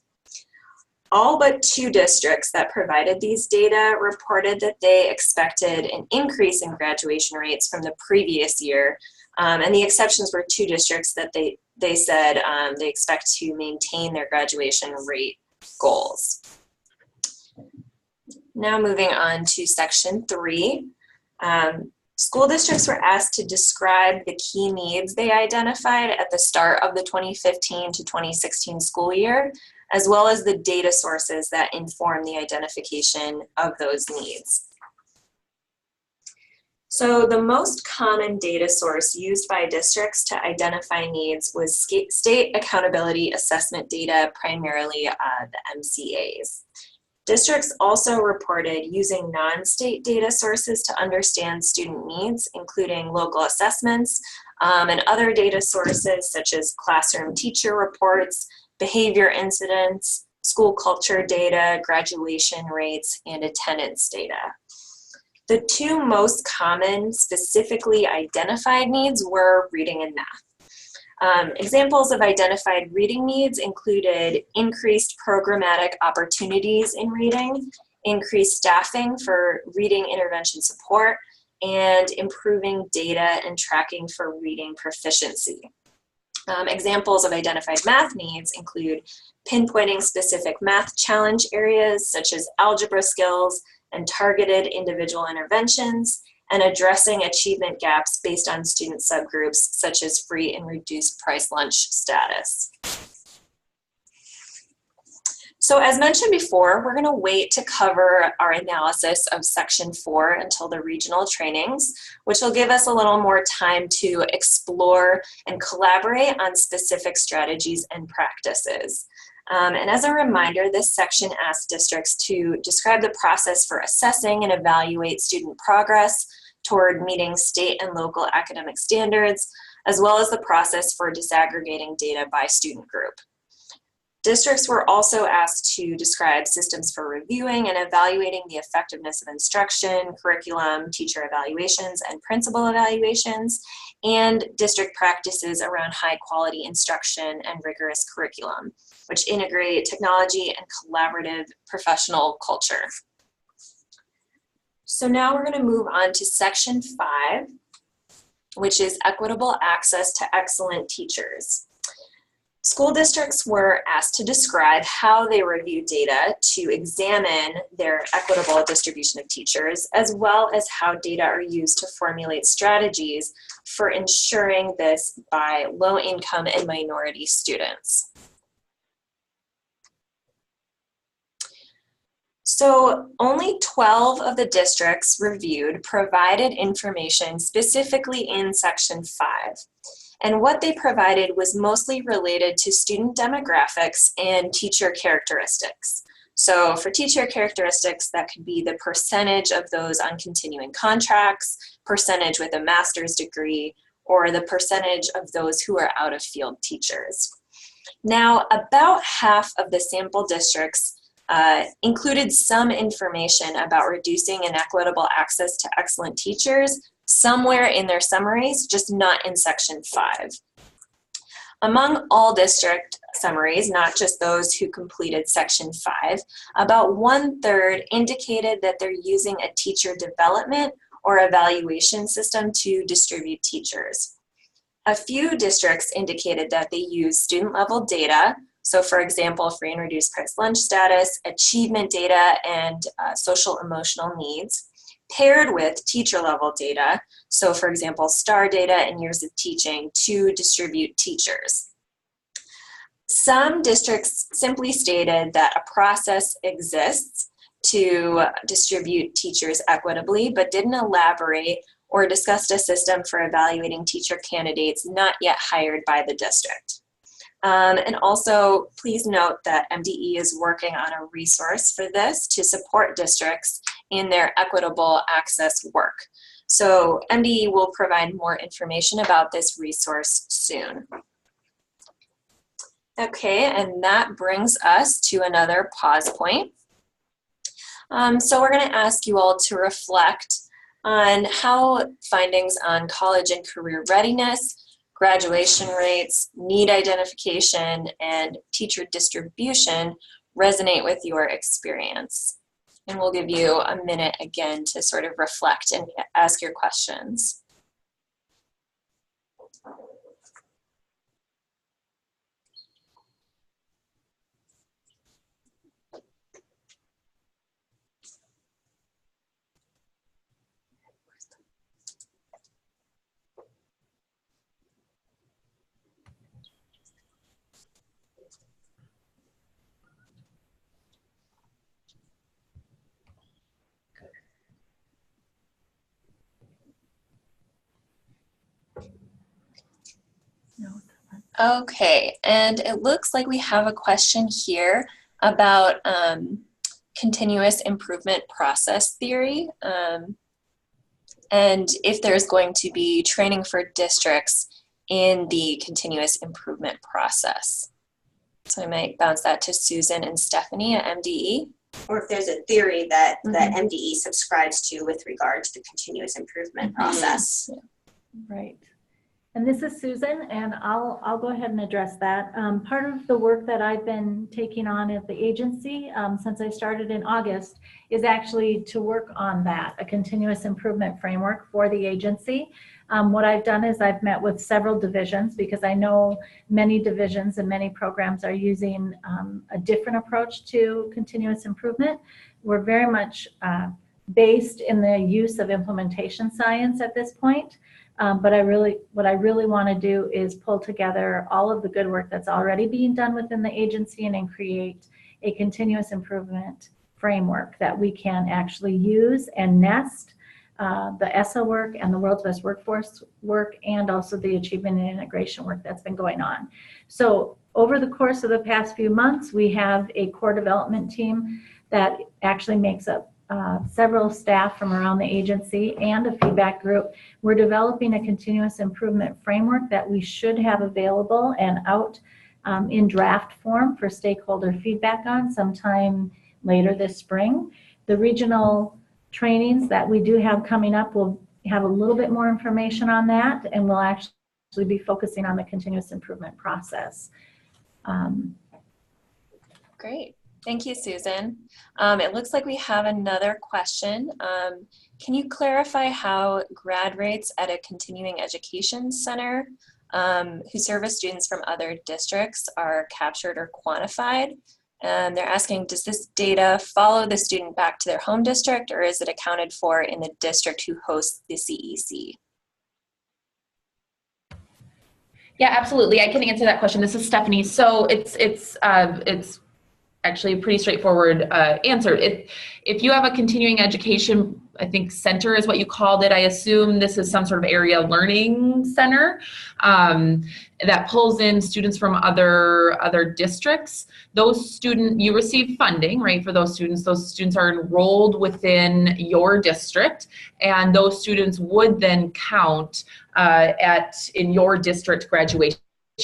Speaker 5: All but 2 districts that provided these data reported that they expected an increase in graduation rates from the previous year, and the exceptions were 2 districts that they said they expect to maintain their graduation rate goals. Now moving on to section 3. School districts were asked to describe the key needs they identified at the start of the 2015 to 2016 school year, as well as the data sources that inform the identification of those needs. So the most common data source used by districts to identify needs was state accountability assessment data, primarily the MCAs. Districts also reported using non-state data sources to understand student needs, including local assessments and other data sources such as classroom teacher reports, behavior incidents, school culture data, graduation rates, and attendance data. The 2 most common specifically identified needs were reading and math. Examples of identified reading needs included increased programmatic opportunities in reading, increased staffing for reading intervention support, and improving data and tracking for reading proficiency. Examples of identified math needs include pinpointing specific math challenge areas such as algebra skills and targeted individual interventions, and addressing achievement gaps based on student subgroups such as free and reduced price lunch status. So as mentioned before, we're going to wait to cover our analysis of section 4 until the regional trainings, which will give us a little more time to explore and collaborate on specific strategies and practices. And as a reminder, this section asks districts to describe the process for assessing and evaluate student progress toward meeting state and local academic standards, as well as the process for disaggregating data by student group. Districts were also asked to describe systems for reviewing and evaluating the effectiveness of instruction, curriculum, teacher evaluations, and principal evaluations, and district practices around high-quality instruction and rigorous curriculum, which integrate technology and collaborative professional culture. So now we're going to move on to section 5, which is equitable access to excellent teachers. School districts were asked to describe how they review data to examine their equitable distribution of teachers, as well as how data are used to formulate strategies for ensuring this by low-income and minority students. So only 12 of the districts reviewed provided information specifically in section 5. And what they provided was mostly related to student demographics and teacher characteristics. So for teacher characteristics, that could be the percentage of those on continuing contracts, percentage with a master's degree, or the percentage of those who are out of field teachers. Now, about half of the sample districts included some information about reducing inequitable access to excellent teachers somewhere in their summaries, just not in section 5. Among all district summaries, not just those who completed section 5, about 1/3 indicated that they're using a teacher development or evaluation system to distribute teachers. A few districts indicated that they use student level data. So for example, free and reduced price lunch status, achievement data, and social emotional needs, paired with teacher level data. So for example, STAR data and years of teaching to distribute teachers. Some districts simply stated that a process exists to distribute teachers equitably, but didn't elaborate or discussed a system for evaluating teacher candidates not yet hired by the district. And also, please note that MDE is working on a resource for this to support districts in their equitable access work. So MDE will provide more information about this resource soon. Okay, and that brings us to another pause point. So we're going to ask you all to reflect on how findings on college and career readiness, graduation rates, need identification, and teacher distribution resonate with your experience. And we'll give you a minute again to sort of reflect and ask your questions. Okay, and it looks like we have a question here about continuous improvement process theory, and if there's going to be training for districts in the continuous improvement process. So I might bounce that to Susan and Stephanie at MDE.
Speaker 4: Or if there's a theory that, that MDE subscribes to with regard to the continuous improvement process.
Speaker 3: Yeah. Right. And this is Susan, and I'll go ahead and address that. Part of the work that I've been taking on at the agency since I started in August is actually to work on that, a continuous improvement framework for the agency. What I've done is I've met with several divisions because I know many divisions and many programs are using a different approach to continuous improvement. We're very much based in the use of implementation science at this point. But what I really want to do is pull together all of the good work that's already being done within the agency and then create a continuous improvement framework that we can actually use and nest the ESSA work and the World's Best Workforce work and also the achievement and integration work that's been going on. So over the course of the past few months, we have a core development team that actually makes up several staff from around the agency and a feedback group. We're developing a continuous improvement framework that we should have available and out in draft form for stakeholder feedback on sometime later this spring. The regional trainings that we do have coming up will have a little bit more information on that, and we'll actually be focusing on the continuous improvement process.
Speaker 5: Great. Thank you, Susan. It looks like we have another question. Can you clarify how grad rates at a continuing education center who service students from other districts are captured or quantified? And they're asking, does this data follow the student back to their home district, or is it accounted for in the district who hosts the CEC?
Speaker 2: Yeah, absolutely. I can answer that question. This is Stephanie. So it's actually a pretty straightforward answer. If you have a continuing education, I think center is what you called it. I assume this is some sort of area learning center that pulls in students from other districts. You receive funding, right, for those students. Those students are enrolled within your district, and those students would then count in your district graduation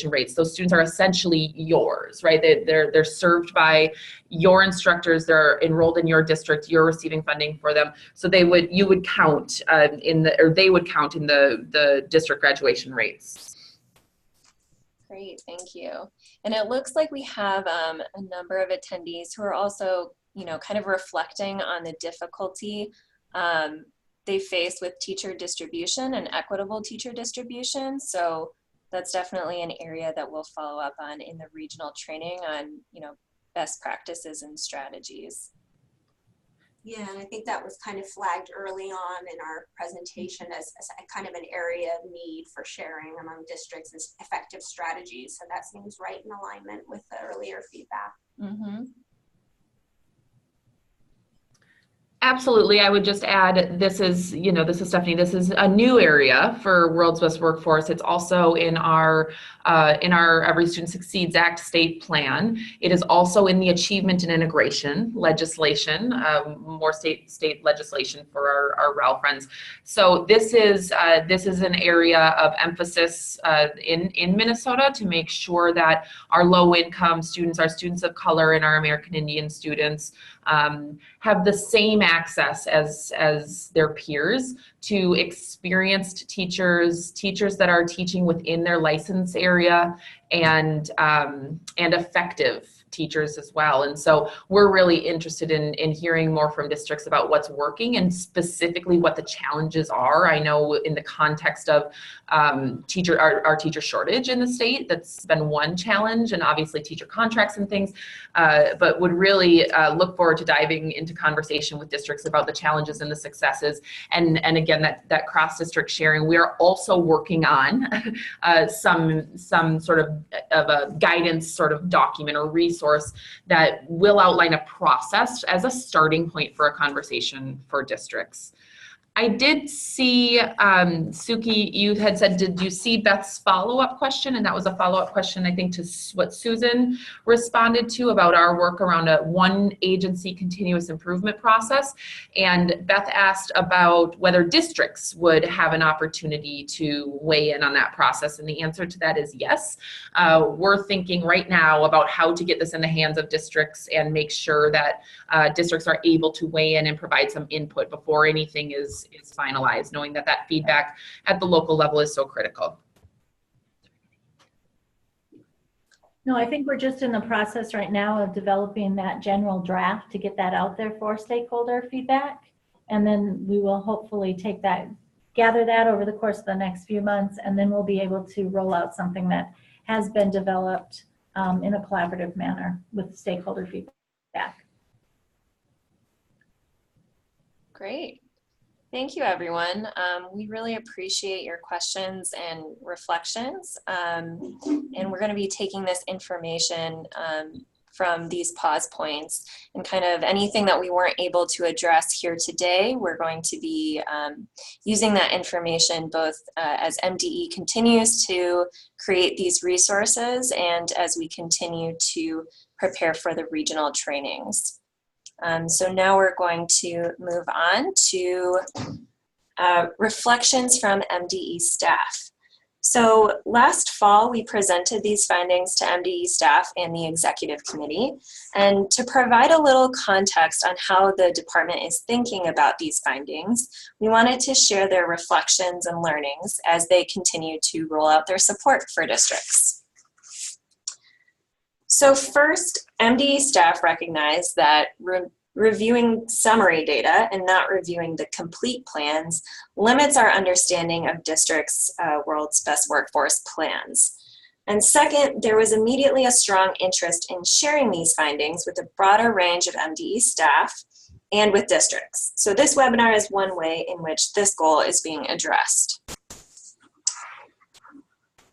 Speaker 2: rates. Those students are essentially yours, right? They're served by your instructors. They're enrolled in your district. You're receiving funding for them. So they would count they would count in the district graduation rates.
Speaker 5: Great, thank you. And it looks like we have a number of attendees who are also, kind of reflecting on the difficulty they face with teacher distribution and equitable teacher distribution. So that's definitely an area that we'll follow up on in the regional training on, best practices and strategies.
Speaker 4: Yeah, and I think that was kind of flagged early on in our presentation as a kind of an area of need for sharing among districts and effective strategies. So that seems right in alignment with the earlier feedback.
Speaker 5: Mm-hmm.
Speaker 2: Absolutely. I would just add, this is Stephanie, this is a new area for World's Best Workforce. It's also in our Every Student Succeeds Act state plan. It is also in the achievement and integration legislation, more state legislation for our REL friends. So this is an area of emphasis in Minnesota to make sure that our low income students, our students of color, and our American Indian students have the same access as their peers to experienced teachers that are teaching within their license area, and effective teachers as well. And so we're really interested in hearing more from districts about what's working and specifically what the challenges are. I know in the context of our teacher shortage in the state, that's been one challenge, and obviously teacher contracts and things, but would really look forward to diving into conversation with districts about the challenges and the successes. And again, that cross-district sharing. We are also working on some sort of a guidance sort of document or resource that will outline a process as a starting point for a conversation for districts. I did see, Suki, you had said, did you see Beth's follow-up question? And that was a follow-up question, I think, to what Susan responded to about our work around a one agency continuous improvement process. And Beth asked about whether districts would have an opportunity to weigh in on that process. And the answer to that is yes. We're thinking right now about how to get this in the hands of districts and make sure that districts are able to weigh in and provide some input before anything is finalized, knowing that feedback at the local level is so critical.
Speaker 3: No, I think we're just in the process right now of developing that general draft to get that out there for stakeholder feedback. And then we will hopefully gather that over the course of the next few months, and then we'll be able to roll out something that has been developed in a collaborative manner with stakeholder feedback.
Speaker 5: Great. Thank you, everyone. We really appreciate your questions and reflections. And we're going to be taking this information from these pause points, and kind of anything that we weren't able to address here today, we're going to be using that information both as MDE continues to create these resources and as we continue to prepare for the regional trainings. So now we're going to move on to reflections from MDE staff. So last fall, we presented these findings to MDE staff and the executive committee. And to provide a little context on how the department is thinking about these findings, we wanted to share their reflections and learnings as they continue to roll out their support for districts. So first, MDE staff recognize that reviewing summary data and not reviewing the complete plans limits our understanding of districts' World's Best Workforce plans. And second, there was immediately a strong interest in sharing these findings with a broader range of MDE staff and with districts. So this webinar is one way in which this goal is being addressed.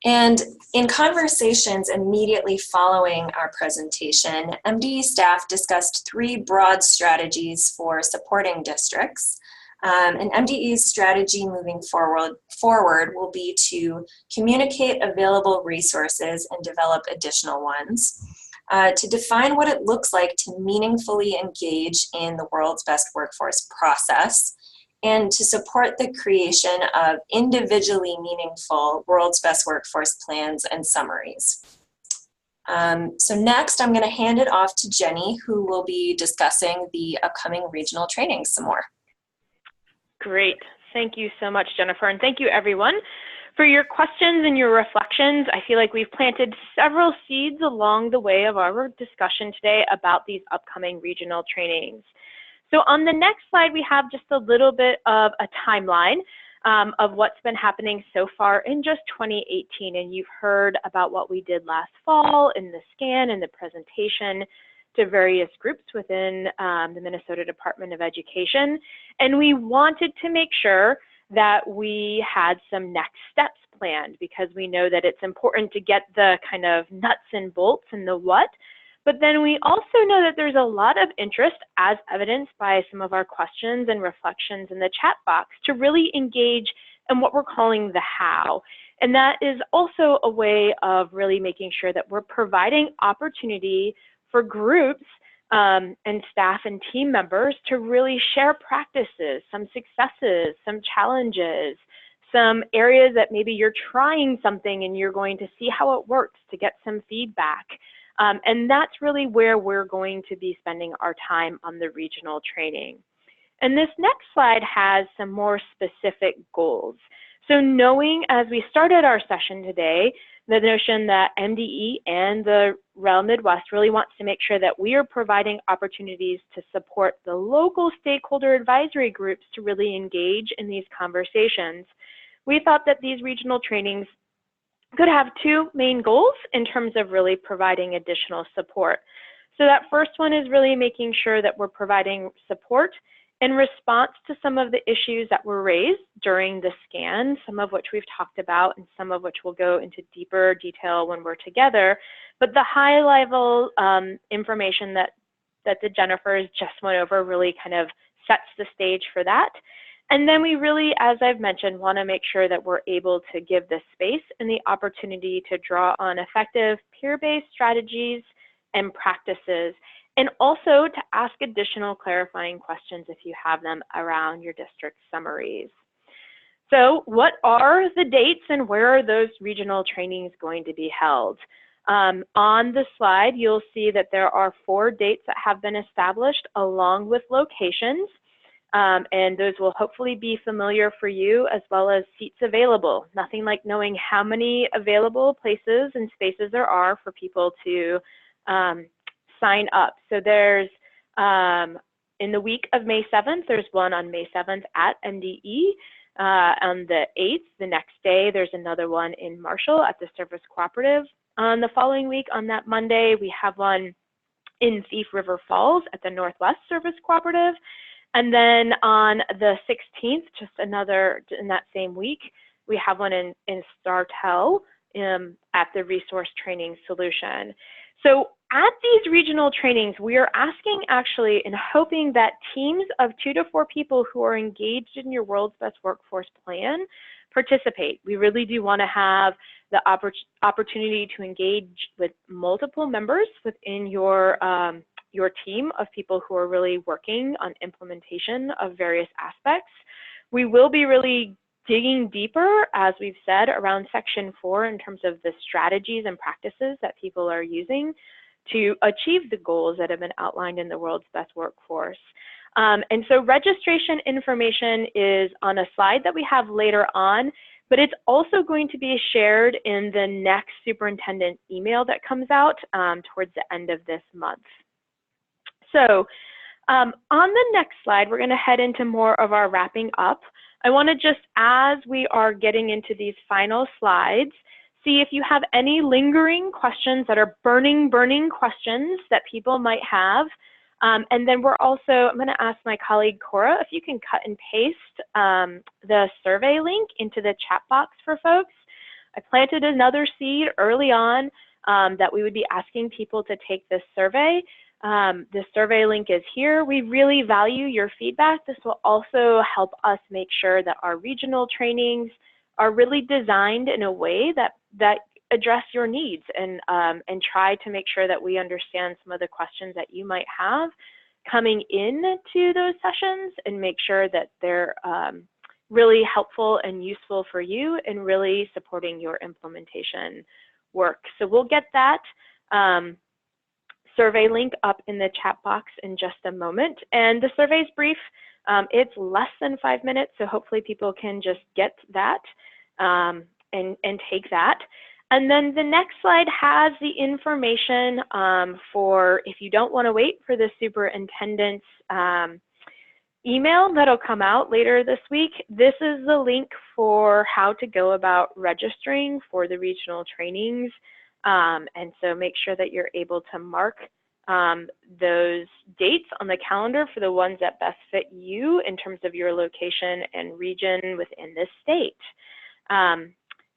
Speaker 5: And in conversations immediately following our presentation, MDE staff discussed 3 broad strategies for supporting districts. And MDE's strategy moving forward will be to communicate available resources and develop additional ones, to define what it looks like to meaningfully engage in the world's best workforce process, and to support the creation of individually meaningful world's best workforce plans and summaries. So next, I'm going to hand it off to Jenny, who will be discussing the upcoming regional trainings some more.
Speaker 1: Great. Thank you so much, Jennifer. And thank you, everyone, for your questions and your reflections. I feel like we've planted several seeds along the way of our discussion today about these upcoming regional trainings. So on the next slide, we have just a little bit of a timeline of what's been happening so far in just 2018. And you've heard about what we did last fall in the scan and the presentation to various groups within the Minnesota Department of Education. And we wanted to make sure that we had some next steps planned, because we know that it's important to get the kind of nuts and bolts and the what. But then we also know that there's a lot of interest, as evidenced by some of our questions and reflections in the chat box, to really engage in what we're calling the how. And that is also a way of really making sure that we're providing opportunity for groups and staff and team members to really share practices, some successes, some challenges, some areas that maybe you're trying something and you're going to see how it works, to get some feedback. And that's really where we're going to be spending our time on the regional training. And this next slide has some more specific goals. So knowing, as we started our session today, the notion that MDE and the REL Midwest really wants to make sure that we are providing opportunities to support the local stakeholder advisory groups to really engage in these conversations, we thought that these regional trainings could have 2 main goals in terms of really providing additional support. So that first one is really making sure that we're providing support in response to some of the issues that were raised during the scan, some of which we've talked about and some of which we'll go into deeper detail when we're together. But the high level information that the Jennifers just went over really kind of sets the stage for that. And then we really, as I've mentioned, want to make sure that we're able to give the space and the opportunity to draw on effective peer-based strategies and practices, and also to ask additional clarifying questions if you have them around your district summaries. So what are the dates and where are those regional trainings going to be held? On the slide, you'll see that there are 4 dates that have been established along with locations. And those will hopefully be familiar for you, as well as seats available. Nothing like knowing how many available places and spaces there are for people to sign up. So there's, in the week of May 7th, there's one on May 7th at MDE. On the 8th, the next day, there's another one in Marshall at the Service Cooperative. On the following week, on that Monday, we have one in Thief River Falls at the Northwest Service Cooperative. And then on the 16th, just another, in that same week, we have one in Startel at the Resource Training Solution. So at these regional trainings, we are asking actually and hoping that teams of 2 to 4 people who are engaged in your World's Best Workforce Plan participate. We really do want to have the opportunity to engage with multiple members within your team of people who are really working on implementation of various aspects. We will be really digging deeper, as we've said, around Section 4 in terms of the strategies and practices that people are using to achieve the goals that have been outlined in the World's Best Workforce. And so registration information is on a slide that we have later on, but it's also going to be shared in the next superintendent email that comes out towards the end of this month. So on the next slide, we're going to head into more of our wrapping up. I want to just, as we are getting into these final slides, see if you have any lingering questions that are burning questions that people might have. And then we're also, I'm going to ask my colleague Cora if you can cut and paste the survey link into the chat box for folks. I planted another seed early on that we would be asking people to take this survey. The survey link is here. We really value your feedback. This will also help us make sure that our regional trainings are really designed in a way that address your needs and try to make sure that we understand some of the questions that you might have coming into those sessions and make sure that they're really helpful and useful for you and really supporting your implementation work. So we'll get that survey link up in the chat box in just a moment. And the survey's brief. It's less than 5 minutes, so hopefully people can just get that and take that. And then the next slide has the information for if you don't want to wait for the superintendent's email that'll come out later this week. This is the link for how to go about registering for the regional trainings. And so make sure that you're able to mark those dates on the calendar for the ones that best fit you in terms of your location and region within this state.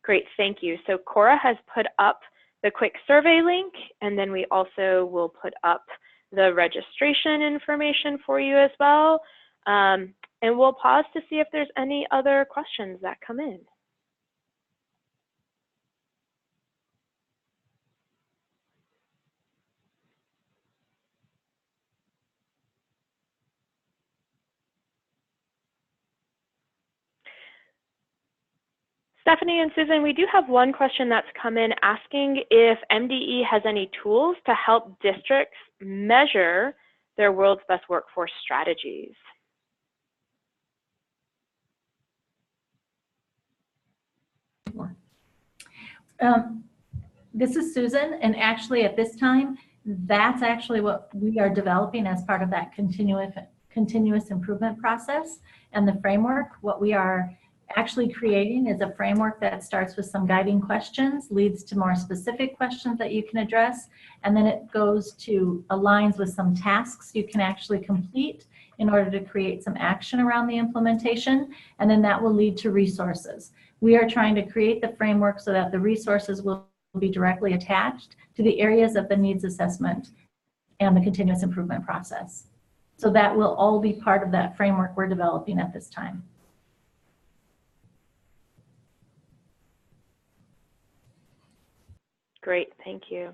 Speaker 1: Great, thank you. So Cora has put up the quick survey link, and then we also will put up the registration information for you as well. And we'll pause to see if there's any other questions that come in. Stephanie and Susan, we do have one question that's come in asking if MDE has any tools to help districts measure their world's best workforce strategies.
Speaker 3: This is Susan, and actually at this time, that's actually what we are developing as part of that continuous improvement process and the framework. What we are actually creating is a framework that starts with some guiding questions, leads to more specific questions that you can address, and then it goes to aligns with some tasks you can actually complete in order to create some action around the implementation, and then that will lead to resources. We are trying to create the framework so that the resources will be directly attached to the areas of the needs assessment and the continuous improvement process. So that will all be part of that framework we're developing at this time.
Speaker 1: Great, thank you.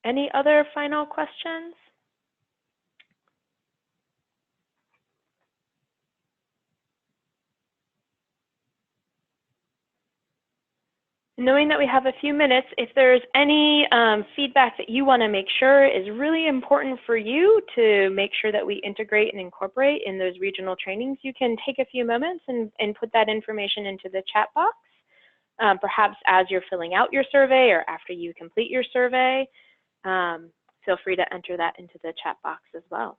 Speaker 1: Any other final questions? Knowing that we have a few minutes, if there's any feedback that you want to make sure is really important for you to make sure that we integrate and incorporate in those regional trainings, you can take a few moments and put that information into the chat box. Perhaps as you're filling out your survey or after you complete your survey, feel free to enter that into the chat box as well.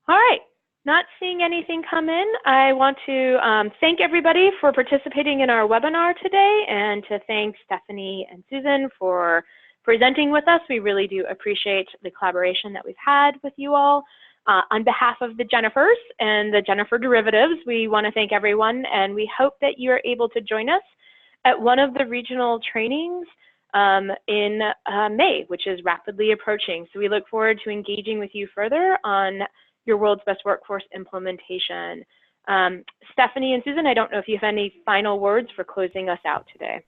Speaker 1: All right, not seeing anything come in. I want to thank everybody for participating in our webinar today and to thank Stephanie and Susan for presenting with us. We really do appreciate the collaboration that we've had with you all. On behalf of the Jennifers and the Jennifer derivatives, we want to thank everyone, and we hope that you are able to join us at one of the regional trainings in May, which is rapidly approaching. So we look forward to engaging with you further on your world's best workforce implementation. Stephanie and Susan, I don't know if you have any final words for closing us out today.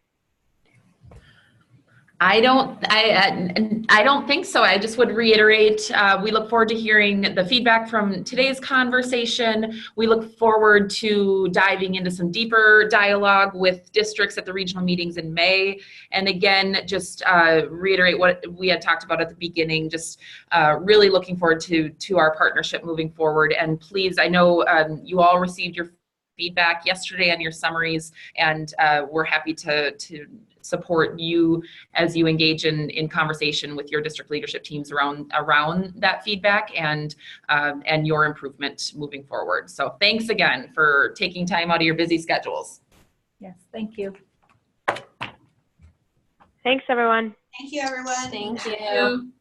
Speaker 2: I don't think so. I just would reiterate, we look forward to hearing the feedback from today's conversation. We look forward to diving into some deeper dialogue with districts at the regional meetings in May. And again, just reiterate what we had talked about at the beginning, just really looking forward to our partnership moving forward. And please, I know you all received your feedback yesterday on your summaries, and we're happy to support you as you engage in conversation with your district leadership teams around that feedback and your improvement moving forward. So thanks again for taking time out of your busy schedules.
Speaker 3: Yes, thank you.
Speaker 1: Thanks, everyone.
Speaker 4: Thank you, everyone.
Speaker 5: Thank you.